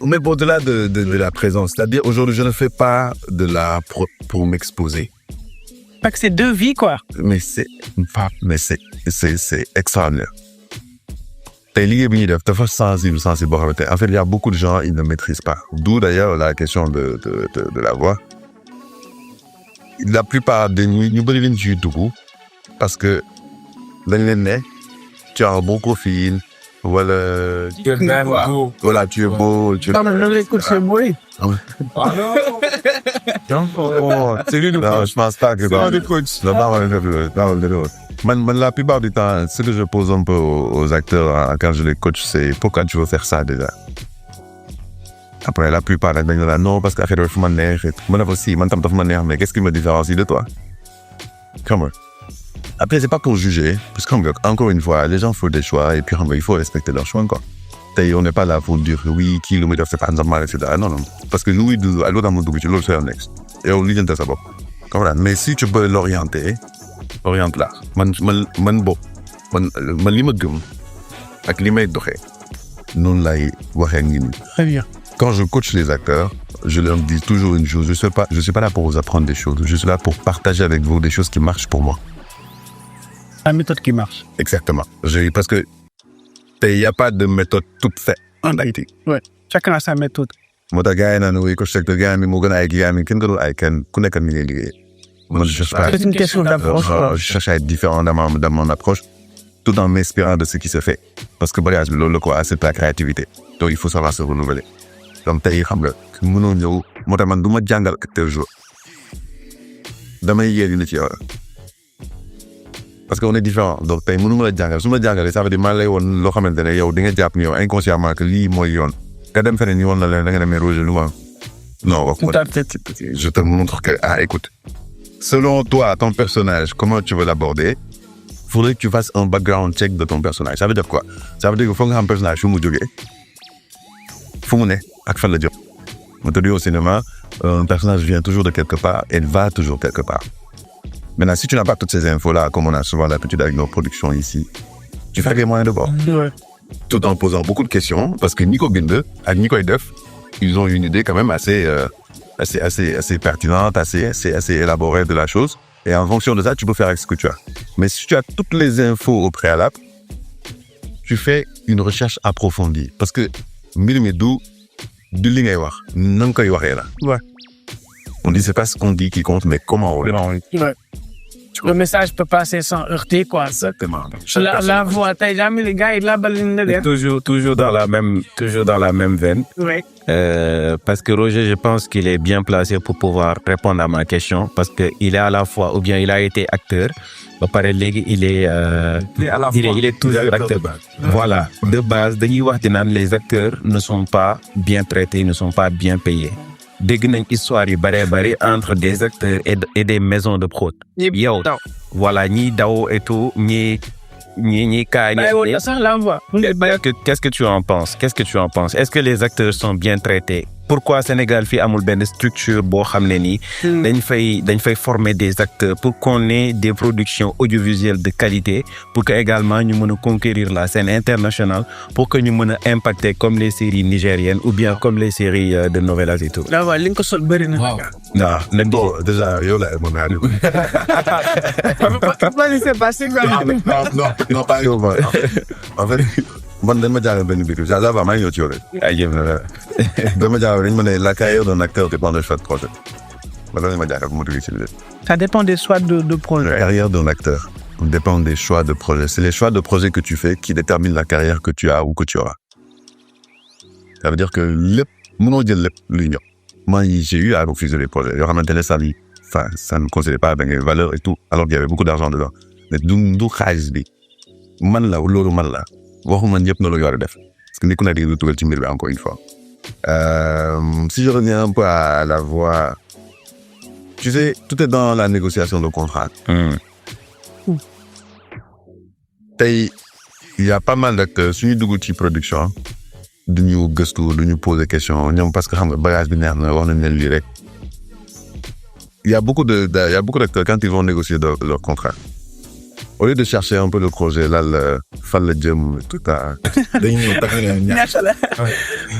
[SPEAKER 6] Mais au-delà de la présence, c'est-à-dire aujourd'hui, je ne fais pas de l'art pour m'exposer.
[SPEAKER 5] Parce que c'est deux vies quoi.
[SPEAKER 6] Mais c'est extraordinaire. T'es lié bien d'œuvre, t'es sensible. En fait, il y a beaucoup de gens, ils ne maîtrisent pas. D'où d'ailleurs la question de la voix. La plupart des nuits, nous brillons du tout parce que tu as un bon profil. Voilà. Tu es beau. Voilà, tu es beau.
[SPEAKER 5] Non, mais écoute, c'est beau.
[SPEAKER 6] C'est lui, non, je pense pas que la plupart du temps, ce que je pose un peu aux acteurs quand je les coach, c'est pourquoi tu veux faire ça déjà. Après, la plupart dañ la non parce que affaire dafa ma neex man aussi man tam dafa ma neex mais qu'est-ce qui me différencie de toi? Comment? Après, c'est pas pour juger, parce qu'encore une fois, les gens font des choix et puis il faut respecter leurs choix quoi. On n'est pas là pour dire oui, qui le met c'est pas normal, etc. Non. Parce que nous, à l'autre moment, tu l'autre c'est un ex. Et on lui dit ça. Mais si tu peux l'orienter, oriente-la. Man li ma gëm ak li may doxé non lay waxé ngi ni.
[SPEAKER 5] Très bien.
[SPEAKER 6] Quand je coach les acteurs, je leur dis toujours une chose, je suis pas là pour vous apprendre des choses, je suis là pour partager avec vous des choses qui marchent pour moi.
[SPEAKER 5] La méthode qui marche.
[SPEAKER 6] Exactement. Parce que il y a pas de méthode toute faite en Haïti.
[SPEAKER 5] Ouais. Chacun a sa méthode.
[SPEAKER 6] Moo tax gars yi naan oui coach secteur gars mi moo gën a ay gars mi kenn gënul ay kenn ku nekk ni ngay liggéey. Moi, je cherche pas.
[SPEAKER 5] C'est une question d'approche.
[SPEAKER 6] Je cherche à être différent dans mon approche, tout en m'inspirant de ce qui se fait. Parce que voyage, le quoi, c'est la créativité. Donc il faut savoir se renouveler. Donc tey xam nga mënoo ñëw moo tax man du ma jàngal acteur jour damay yéegi na ci yow parce que on est différent donc tey mënu ma la jàngal su ma jàngalee ça veut dire maa lay woon loo xamante ne yow di nga jàpp ni yow inconsciemment que lii mooy yoon nga dem feneen ñu woon la leen da nga demee Roger lu ma non wax ma je te montre que écoute selon toi ton personnage comment tu veux l'aborder faudrait que tu fasses un background check de ton personnage ça veut dire quoi ça veut dire que faut nga xam personnage fu mu jógee fu mu ne ak fan la jóg on te dit au cinéma un personnage vient toujours de quelque part et va toujours quelque part. Maintenant, si tu n'as pas toutes ces infos-là, comme on a souvent l'habitude avec nos productions ici, tu fais les moyens de bord.
[SPEAKER 5] Ouais.
[SPEAKER 6] Tout en posant beaucoup de questions, parce que Nico Ginde et Nico Edef, ils ont une idée quand même assez pertinente, assez élaborée de la chose. Et en fonction de ça, tu peux faire avec ce que tu as. Mais si tu as toutes les infos au préalable, tu fais une recherche approfondie. Parce que,
[SPEAKER 5] Ouais.
[SPEAKER 6] On dit c'est pas ce qu'on dit qui compte, mais comment on le dit.
[SPEAKER 5] Ouais. Le message peut passer sans heurter, quoi.
[SPEAKER 6] Exactement.
[SPEAKER 5] La voix, t'as jamais les gars, ils la balinent.
[SPEAKER 4] Toujours dans la même veine.
[SPEAKER 5] Ouais.
[SPEAKER 4] Parce que Roger, je pense qu'il est bien placé pour pouvoir répondre à ma question parce que il est à la fois, ou bien il a été acteur, il est toujours acteur. Voilà. De base, les acteurs ne sont pas bien traités, ne sont pas bien payés. Dégg nañ histoire yu bare entre des acteurs et des maisons de prod. Yow voilà ñi daw et tout ñi kaay. Qu'est-ce que tu en penses? Est-ce que les acteurs sont bien traités? Pourquoi Sénégal fi amul benn structure boo xam ne nii dañ fay former des acteurs pour qu'on ait des productions audiovisuelles de qualité pour que également ñu mën a conquérir la scène internationale pour que ñu mën a impacter comme les séries nigériennes ou bien comme les séries de novelas et tout.
[SPEAKER 5] Là voilà li nga ko sol bëri na.
[SPEAKER 6] Non bon déjà yow la mën naa non pas yow en fait man dañ ma jàngal benn biir ça va maa ngi ñëw ci yow rek. dañ ma jàngal dañ ma ne la carrière d'un acteur dépend des choix de projet. man dañ ma jàngal bu ma duggee ci biir.
[SPEAKER 5] Ça dépend des choix de projet.
[SPEAKER 6] La carrière d'un acteur dépend des choix de projet. C'est les choix de projet que tu fais qui déterminent la carrière que tu as ou que tu auras. Ça veut dire que lépp mënoo jël lépp luy ñëw. Moi j'ai eu à refuser les projets yoo xamante ne ça ne concédait pas avec les valeurs et tout alors qu'il y avait beaucoup d'argent dedans mais du xaalis bi man la loolu man la. waxuma ñëpp na la yor def parce que ni ku nekk di dugal ci mbir bi encore une fois si je reviens un peu à la voix tu sais tout est dans la négociation de contrat. Tey il y a pas mal d'acteurs suñu dugg ci production duñu gëstu duñu poser question ñoom parce que xam nga bagage bi neex na wax nañ leen lii rek il y a beaucoup d'acteurs quand ils vont négocier leur contrat au lieu de chercher un peu le projet là le fan la jëm tout à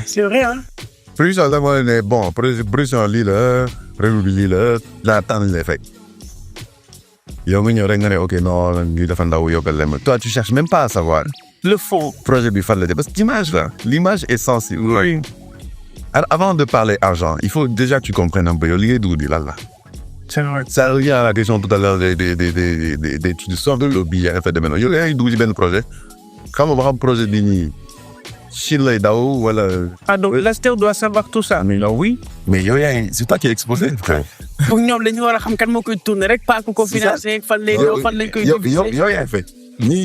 [SPEAKER 5] c'est vrai hein.
[SPEAKER 6] Plus ça dama ne bon production lii la revue bi lii la temps lañ lay fay yow nga ñëw rek nga ne ok non lii dafa ndaw yokkal leen toi tu cherches même pas à savoir
[SPEAKER 5] le fond
[SPEAKER 6] projet bi fan la jëm parce que l'image est sensible. Oui. Alors, avant de parler argent il faut déjà que tu comprennes un peu yow li ngay dugg di lan la.
[SPEAKER 5] C'est vrai.
[SPEAKER 6] Ça revient à la question tout à l'heure des tu sors de lobby à fait de maintenant. Yo lay dugg ci benn projet. Xam nga ba xam projet bi nii Chine lay daw wala.
[SPEAKER 5] Ah donc l'acteur doit savoir tout ça.
[SPEAKER 6] Mais non oui. Mais yow c'est toi qui es exposé.
[SPEAKER 5] Pour ñoom dañu war a xam kan moo koy tourner rek pas ku ko financer fan lañ koy
[SPEAKER 6] yow yaay fay. ñi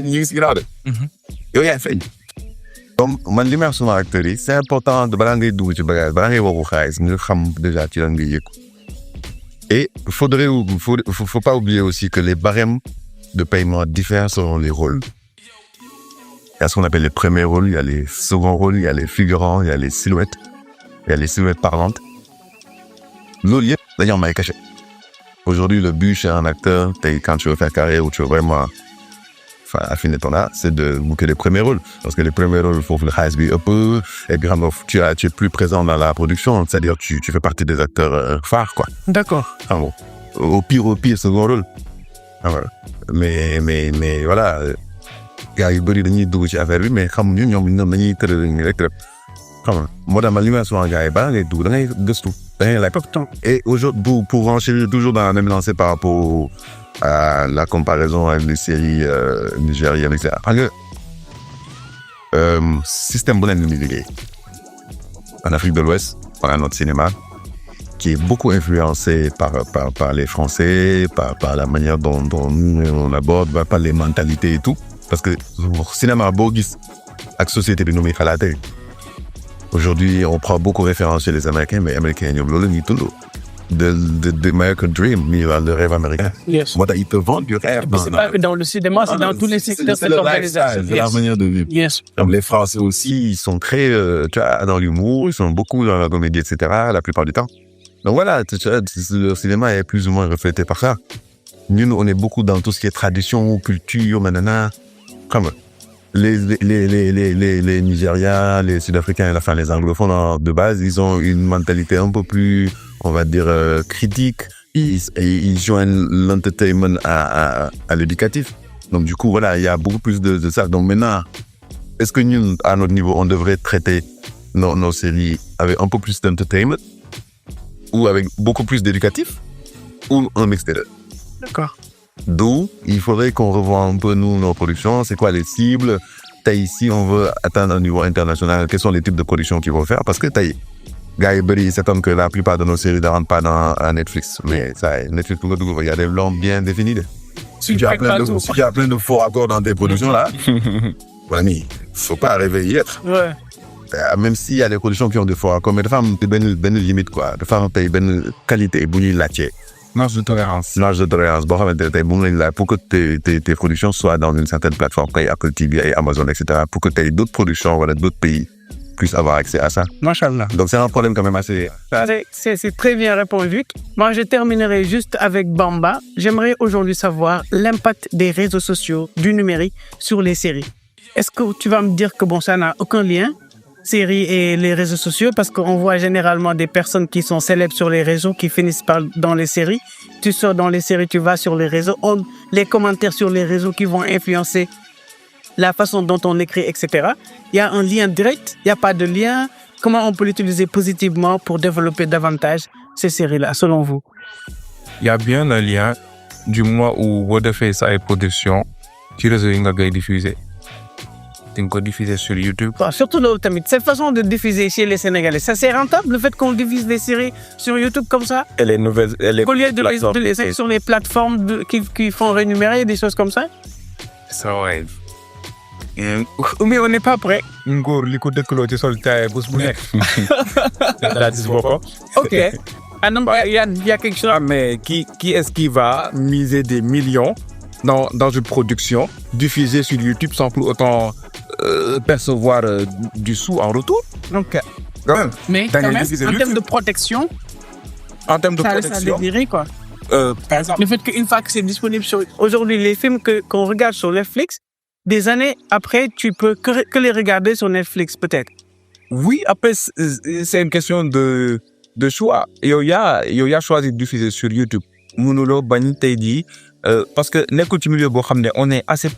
[SPEAKER 6] ngi si ginnaaw de. Yow yaay fay. donc man li may wax suma acteurs yi c'est important de balaa ngay dugg ci bagage balaa ngay waxu xaalis nga xam déjà ci lan ngay yëg et faut pas oublier aussi que les barèmes de paiement diffèrent selon les rôles. Il y a ce qu'on appelle les premiers rôles, il y a les seconds rôles, il y a les figurants, il y a les silhouettes parlantes. Loolu yëpp dañoo am ay cachet. Aujourd'hui, le but chez un acteur, quand tu veux faire carrière ou tu veux vraiment affiner ton art, c'est de booker les premiers rôles. Parce que les premiers rôles, il faut que le xaalis bi ëpp, et puis tu es plus présent dans la production, c'est-à-dire tu fais partie des acteurs phares, quoi.
[SPEAKER 5] D'accord.
[SPEAKER 6] Ah bon. Au pire, second rôle. Ah, voilà. Mais voilà, gars yu bëri dañuy dugg ci affaire bi mais xamuñu ñoom dañuy tëral nii rek xam nga moo tax man li ma souvent gars yi balaa ngay dugg da ngay gëstu da ngay laaj. Et aujourd'hui pour renchérir toujours dans la même lancée par rapport à la comparaison avec les séries nigériennes etc. Xam nga système bu leen di liggéey en Afrique de l'Ouest on a notre cinéma qui est beaucoup influencé par les Français, par la manière dont nous on aborde, par les mentalités et tout. Parce que le cinéma boo gis ak société bi nu muy xalaatee. Aujourd'hui, on prend beaucoup référence chez les Américains, mais Américains ñoom loolu la ñuy tudd de American Dream, le rêve américain.
[SPEAKER 5] Yes.
[SPEAKER 6] Moi, ils te vendent du rêve.
[SPEAKER 5] C'est pas que dans le cinéma, c'est dans tous les secteurs de l'organisation.
[SPEAKER 6] C'est la manière de vivre.
[SPEAKER 5] Yes.
[SPEAKER 6] Comme les Français aussi, ils sont très dans l'humour, ils sont beaucoup dans la comédie, etc. la plupart du temps. Donc voilà, le cinéma est plus ou moins reflété par ça. Nous, on est beaucoup dans tout ce qui est tradition, culture, nanana. Comme les Nigériens, les Sud-Africains, enfin les anglophones de base, ils ont une mentalité un peu plus, on va dire, critique. Ils joignent l'entertainment à l'éducatif. Donc du coup, voilà, il y a beaucoup plus de ça. Donc maintenant, est-ce que nous, à notre niveau, on devrait traiter nos séries avec un peu plus d'entertainment ou avec beaucoup plus d'éducatif ou un mix des deux?
[SPEAKER 5] D'accord.
[SPEAKER 6] D'où il faudrait qu'on revoie un peu nos productions, c'est quoi les cibles, ici on veut atteindre un niveau international, quels sont les types de productions qu'ils vont faire, parce que gars yi bëri s'attendent que la plupart de nos séries ne rentrent pas dans Netflix, mais ça Netflix il y a des normes bien définies. Si tu as plein de faux raccords dans tes productions là, il faut pas rêver y être.
[SPEAKER 5] Ouais.
[SPEAKER 6] Même s'il y a des productions qui ont des faux raccords, mais dafa am benn limite quoi, dafa am tey benn qualité bu ñuy laajte. Marge de tolérance boo xamante ne tey bu mu la pour que tes productions soient dans une certaine plateforme comme Apple TV et Amazon etc. pour que d'autres productions voilà d'autres pays puissent avoir accès à ça.
[SPEAKER 5] Machallah.
[SPEAKER 6] Donc c'est un problème quand même assez.
[SPEAKER 5] C'est très bien répondu. Moi je terminerai juste avec Bamba. J'aimerais aujourd'hui savoir l'impact des réseaux sociaux, du numérique sur les séries. Est-ce que tu vas me dire que bon ça n'a aucun lien? Séries et les réseaux sociaux, parce qu'on voit généralement des personnes qui sont célèbres sur les réseaux qui finissent dans les séries. Tu sors dans les séries, tu vas sur les réseaux, les commentaires sur les réseaux qui vont influencer la façon dont on écrit, etc. Il y a un lien direct, il n'y a pas de lien. Comment on peut l'utiliser positivement pour développer davantage ces séries-là, selon vous?
[SPEAKER 7] Il y a bien un lien du moment où vous faites ça et production, tu réseau yi nga koy diffuser. Tu peux diffuser sur YouTube.
[SPEAKER 5] Surtout là, cette façon de diffuser chez les Sénégalais, ça c'est rentable le fait qu'on diffuse des séries sur YouTube comme ça?
[SPEAKER 7] Et les nouvelles,
[SPEAKER 5] au lieu de les sur les plateformes qui font rémunérer des choses comme ça?
[SPEAKER 7] Ça ouais.
[SPEAKER 5] Mais on n'est pas prêt.
[SPEAKER 7] Ngor li ko dëkkaloo ci sol taay bés bu nekk. Daa gis boppam.
[SPEAKER 5] Ok. Il y a quelque chose.
[SPEAKER 7] Mais qui est-ce qui va miser des millions dans une production diffusée sur YouTube sans pour autant percevoir du sou en retour?
[SPEAKER 5] Donc, mais quand même, en termes de protection, ça dédirait quoi. Par exemple, le fait qu'une fois que c'est disponible sur... Aujourd'hui, les films qu'on regarde sur Netflix, des années après, tu peux que les regarder sur Netflix, peut-être.
[SPEAKER 7] Oui, après, c'est une question de choix. Yow yaa choisi de diffuser sur YouTube. Mënuloo bañ tey jii parce que nekkul ci milieu boo xam ne on est assez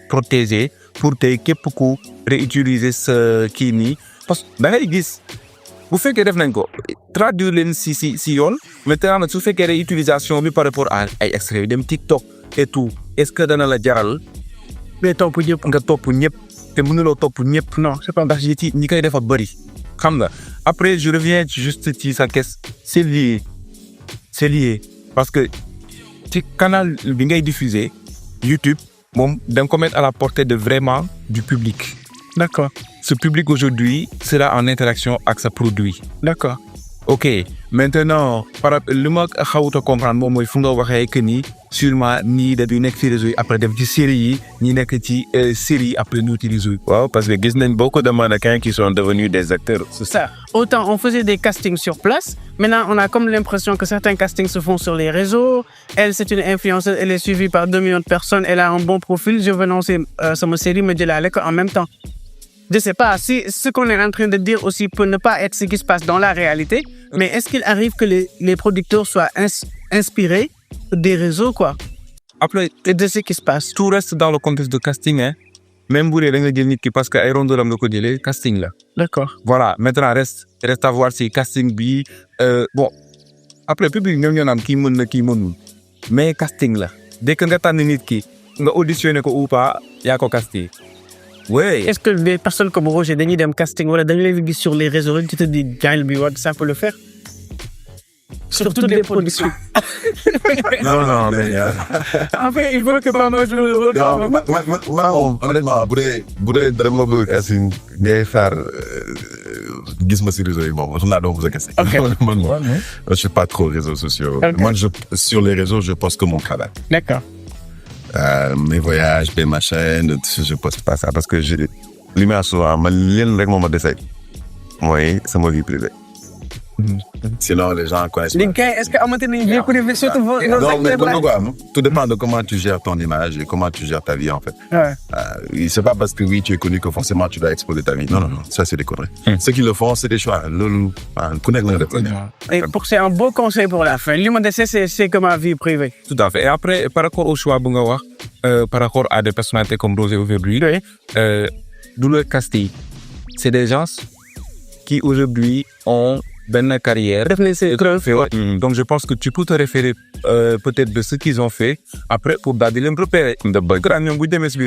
[SPEAKER 7] protégé pour tey képp ku réutiliser sa kii nii parce que da ngay gis bu fekkee def nañ ko traduire leen si yoon maintenant nag su fekkee réutilisation bi par rapport à ay extraits yu dem TikTok et tout est-ce que dana la jaral
[SPEAKER 5] mais topp ñëpp
[SPEAKER 7] nga topp ñëpp te mënuloo topp ñëpp non c'est pas ndax ñi koy defa bëri xam nga après je reviens juste ci sa question c'est lié parce que ci canal bi ngay diffuser YouTube moom da nga ko mettre à la portée de vraiment du public.
[SPEAKER 5] D'accord.
[SPEAKER 7] ce public aujourd'hui sera en interaction avec sa produit.
[SPEAKER 5] D'accord.
[SPEAKER 7] Ok, maintenant, le mot que je comprendre, moi, il faut que ni sûrement ni de nekk ci réseau après dem ci série yi ñi nekk ci série après nous utiliser.
[SPEAKER 4] Waaw, parce que gis nañ beaucoup de mannequins qui sont devenus des acteurs.
[SPEAKER 5] C'est ça. Autant on faisait des castings sur place, maintenant on a comme l'impression que certains castings se font sur les réseaux. Elle, c'est une influenceuse, elle est suivie par 2 millions de personnes, elle a un bon profil, je vais lancer ma série, me dire en même temps. Je ne sais pas si ce qu'on est en train de dire aussi peut ne pas être ce qui se passe dans la réalité, mais est-ce qu'il arrive que les producteurs soient inspirés des réseaux, quoi,
[SPEAKER 7] après,
[SPEAKER 5] et de ce qui se passe?
[SPEAKER 7] Tout reste dans le contexte de casting, hein. Même si vous avez dit parce que Iron Dolam le casting là.
[SPEAKER 5] D'accord.
[SPEAKER 7] Voilà, maintenant reste à voir si casting bi bon après public ñom ñoo am ki mën na ki mënul mais casting là dès que nga tan nit ki nga auditionné ko ou pas ya ko casté. Ouais.
[SPEAKER 5] Est-ce que des personnes comme Roger dañuy dem casting wala dañu lay gis sur les réseaux tu te dis Gaël bi ça peut le faire? Sur toutes les productions.
[SPEAKER 6] Non, mais...
[SPEAKER 5] En fait, il faut que pendant je le
[SPEAKER 6] Non, honnêtement, bu dee dama bëgg casting ngay faire gis ma si réseau yi moom xam naa doo bëgg a casting. Moi, je suis pas trop réseaux sociaux.
[SPEAKER 5] Okay.
[SPEAKER 6] Moi, sur les réseaux, je poste que mon travail.
[SPEAKER 5] D'accord.
[SPEAKER 6] Mes voyages, ma chaîne, je poste pas ça parce que li ma souvent man leen rek moo ma dese mooy sama vie privée. Sinon, les gens connaissent pas.
[SPEAKER 5] Est-ce que amatez une vie privée surtout vos
[SPEAKER 6] Non, mais tout dépend de comment tu gères ton image et comment tu gères ta vie, en fait.
[SPEAKER 5] Ouais.
[SPEAKER 6] C'est pas parce que oui, tu es connu que forcément tu dois exposer ta vie. Non, ça c'est des conneries. Ceux qui le font, c'est des choix.
[SPEAKER 5] Et c'est un beau conseil pour la fin. L'humanité, c'est comme ma vie privée.
[SPEAKER 7] Tout à fait. Et après, par rapport au choix, par rapport à des personnalités comme Rosé aujourd'hui, d'où le casting, c'est des gens qui aujourd'hui ont une carrière. Donc je pense que tu peux te référer peut-être de ce qu'ils ont fait après pour d'aller les repérer.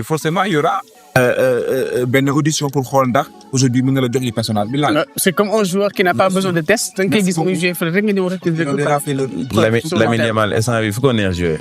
[SPEAKER 7] Forcément, il y aura une audition pour Honda. Aujourd'hui, nous avons les personnages.
[SPEAKER 5] C'est comme un joueur qui n'a pas besoin de test. Donc, il dit que je fais
[SPEAKER 4] la minimale, il faut qu'on ait joué.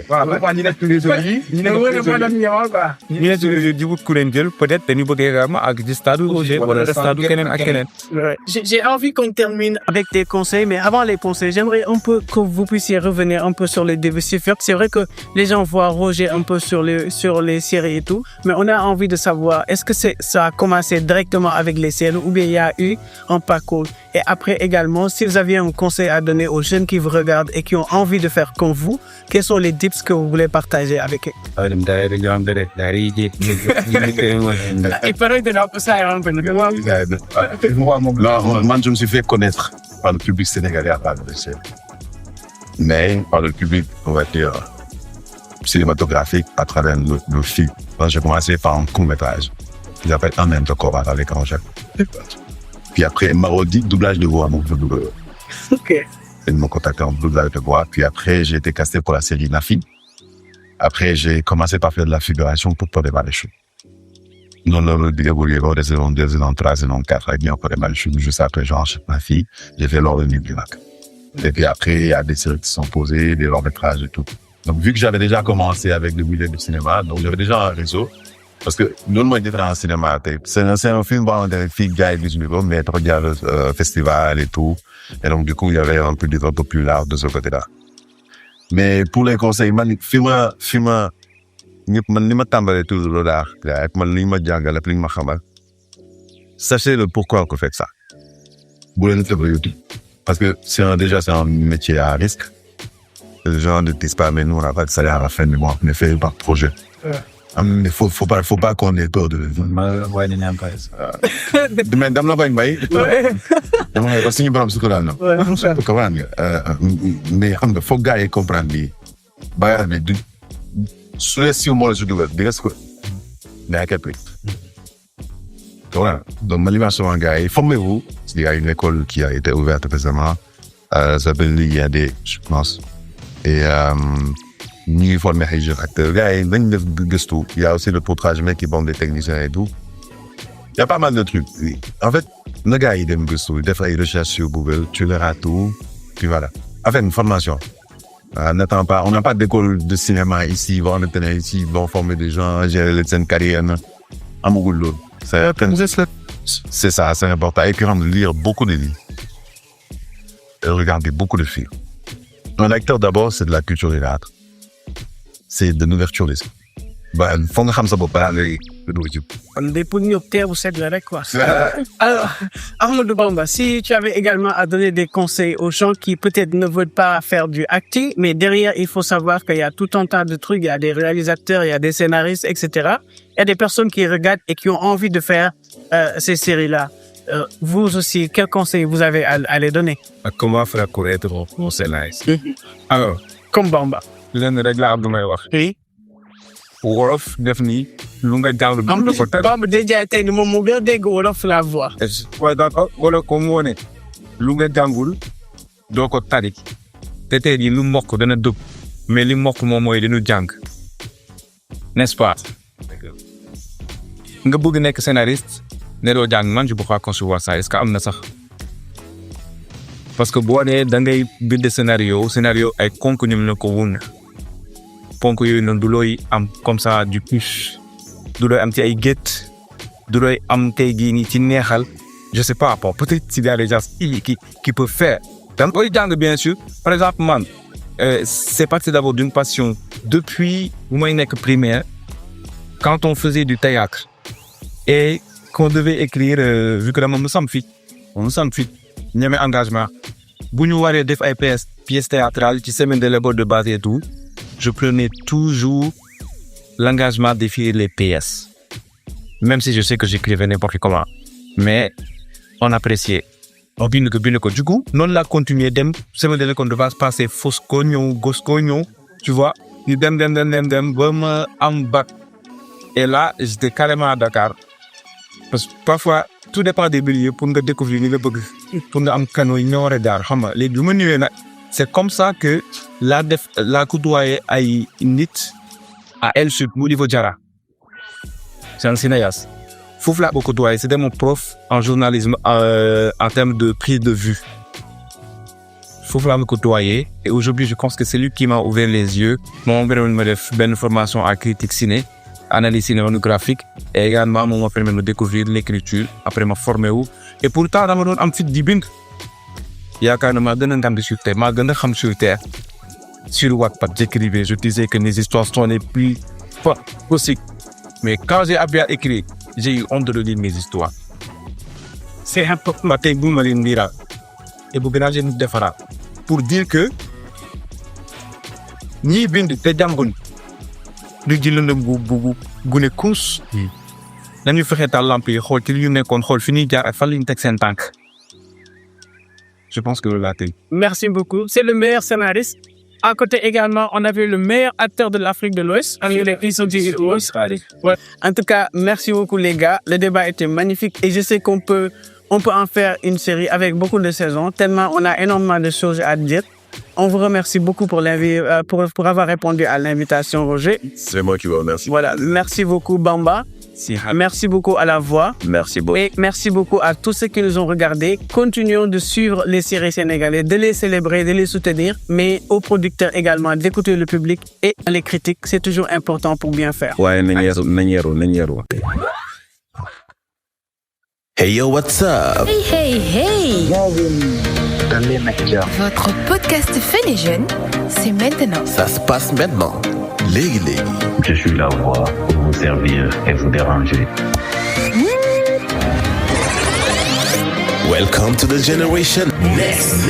[SPEAKER 5] J'ai envie qu'on termine avec des conseils, mais avant les conseils, j'aimerais un peu que vous puissiez revenir un peu sur les diversifieurs. C'est vrai que les gens voient Roger un peu sur les séries et tout, mais on a envie de savoir, est-ce que ça a commencé directement avec les séries ou bien il y a eu un parcours? Et après également, si vous aviez un conseil à donner aux jeunes qui vous regardent et qui ont envie de faire comme vous, quels sont les tips que vous voulez partager avec eux?
[SPEAKER 6] Il
[SPEAKER 5] paraît que là, ça
[SPEAKER 6] Non, moi, je me suis fait connaître par le public sénégalais à travers les séries. Mais par le public, on va dire, cinématographique à travers le film. J'ai commencé par un court-métrage qui s'appelle Un même de Corban avec Angèle. Puis après, Marodi, doublage de voix.
[SPEAKER 5] Ok.
[SPEAKER 6] Ils m'ont contacté en doublage de voix. Puis après, j'ai été casté pour la série Nafi. Après, j'ai commencé par faire de la figuration pour démarrer les choses. Non, le déroulé des saisons 2, saison 3, saison 4, avec bien pour démarrer les choses. Juste après, ma fille, j'ai fait l'ordre du Black. Et puis après, il y a des séries qui sont posées, des longs métrages et tout. Donc, vu que j'avais déjà commencé avec le milieu du cinéma, donc j'avais déjà un réseau. Parce que nous, on était dans le cinéma. C'est un film vraiment des filles gars du niveau, mais il y a le festival et tout. Et donc, du coup, il y avait un public un peu plus large de ce côté-là. Mais pour les conseils, sachez le pourquoi on fait ça. Parce que c'est un métier à risque. Les gens ne disent pas, mais nous, on n'a pas de salaire à la fin du mois. On est fait par projet. Mais faut pas qu'on ait peur de... Mais dame la bañ bay. Dama ko suñu borom sukuraal na. Mais xam nga faut gars yi comprendre bi. Ba mais du su les si mo la su dugal digas ko. Na ka prix. Voilà. Donc ma limite souvent gars yi formez-vous. Il y a une école qui a été ouverte récemment. Ça s'appelle l'IAD, je pense. Et nous formons les jeunes acteurs. Il y a aussi le portrait qui bombe des techniciens et tout. Il y a pas mal de trucs. En fait, le gars, il aime gusto. Il fait des recherches sur Google, tu verras tout. Puis voilà. En fait, une formation. On n'a pas d'école de cinéma ici. Ils vont former des gens, gérer les scènes carrières. À Mougoulo. C'est C'est ça, c'est important. Écrire, lire beaucoup de livres. Et regarder beaucoup de films. Un acteur, d'abord, c'est de la culture du théâtre. C'est de l'ouverture d'esprit. Faut nga xam sa bopp balaa ngay dugg ci.
[SPEAKER 5] On est pour nous opter pour cette rek quoi. Alors, Ahmadou Bamba, si tu avais également à donner des conseils aux gens qui peut-être ne veulent pas faire du acting, mais derrière, il faut savoir qu'il y a tout un tas de trucs, il y a des réalisateurs, il y a des scénaristes, etc. Il y a des personnes qui regardent et qui ont envie de faire ces séries-là. Vous aussi, quels conseils vous avez à les donner?
[SPEAKER 7] Comment faire connaître mon scénariste? Alors,
[SPEAKER 5] Comme Bamba.
[SPEAKER 7] lenn rek laa am lu may wax.
[SPEAKER 5] Oui.
[SPEAKER 7] Wolof def ni lu nga jàng du ko tere.
[SPEAKER 5] Bamba déjà tey ni moom moo gën a dégg wolof la voix.
[SPEAKER 7] waaye d'accord wala comme moo ne lu nga jàngul doo ko tari te tey jii lu mokk dana dëpp mais li mokk moom mooy dañu jàng n'est-ce pas nga bëgg nekk scénariste ne doo jàng man je peux pas concevoir ça est-ce que am na sax parce que boo nee da ngay bind scénario ay konk ñoom la ko wun ponk yooyu noonu du looy am comme ça du plus du looy am ci ay gétt du looy am tey jii nii ci neexal je sais pas bon peut-être s'il y a des gens qui peuvent faire da nga koy jàng bien sûr par exemple man c'est parti d'abord d'une passion depuis bu may nekk primaire quand on faisait du théâtre et qu'on devait écrire vu que dama nous sommes fit ñeme engagement bu ñu waree def ay pièces théâtrales ci semaine de l'école de base et tout je prenais toujours l'engagement d'écrire les PS. Même si je sais que j'écrivais n'importe comment. Mais on appréciait. On bind ko. Du coup, non la continuer dem semaine de l'école de base passer fausse cognon, gauche cognon, tu vois. Ñu dem ba ma am bac. Et là, j'étais carrément à Dakar. Parce que parfois, tout dépend des milieux pour nga découvrir li nga bëgg. Pour nga am canaux yi ñoo war a jaar xam nga léegi bu ma ñëwee nag c'est comme ça que la côtoyer ay nit à El Sud mu niveau Jara. C'est un cinéaste. Foofu laa ko côtoyer, c'était mon prof en journalisme en termes de prise de vue. Foofu laa ko côtoyer et aujourd'hui je pense que c'est lui qui m'a ouvert les yeux. Moom ma def benn formation en critique ciné, analyse cinématographique et également moom m'a permis de découvrir l'écriture après ma formé wu et pourtant dama doon am fit di bind. yaakaar na maa gën a ngand sur terre maa gën a xam sur terre sur Wattpad j'écrivais je disais que mes histoires sont les plus possibles mais quand j'ai appris à écrire j'ai eu honte de lire mes histoires c'est important ma tey bu ma leen lira et bu gënaa leen defaraat pour dire que ñii bind te jànguñ lu ji lëndëm bu gune kuus nañu fexe taal lamp yi xool ci li ñu nekkoon xool fi ñuy jaar ak fan la ñu teg seen tànk. Je pense que la télé.
[SPEAKER 5] Merci beaucoup. C'est le meilleur scénariste. À côté également, on avait le meilleur acteur de l'Afrique de l'Ouest. Ouais. En tout cas, merci beaucoup les gars. Le débat était magnifique et je sais qu'on peut en faire une série avec beaucoup de saisons, tellement on a énormément de choses à dire. On vous remercie beaucoup pour avoir répondu à l'invitation, Roger.
[SPEAKER 6] C'est moi qui vous remercie.
[SPEAKER 5] Voilà, merci beaucoup Bamba. Merci beaucoup à La Voix.
[SPEAKER 6] Merci beaucoup.
[SPEAKER 5] Et merci beaucoup à tous ceux qui nous ont regardés. Continuons de suivre les séries sénégalaises, de les célébrer, de les soutenir, mais aux producteurs également d'écouter le public et les critiques. C'est toujours important pour bien faire.
[SPEAKER 6] Ouais, nañu
[SPEAKER 1] Hey yo, what's up?
[SPEAKER 3] Hey. Votre podcast Fun et Jeune, c'est maintenant.
[SPEAKER 1] Ça se passe maintenant. Léegi.
[SPEAKER 4] Je suis la voix pour vous servir et vous déranger.
[SPEAKER 1] Welcome to the generation next.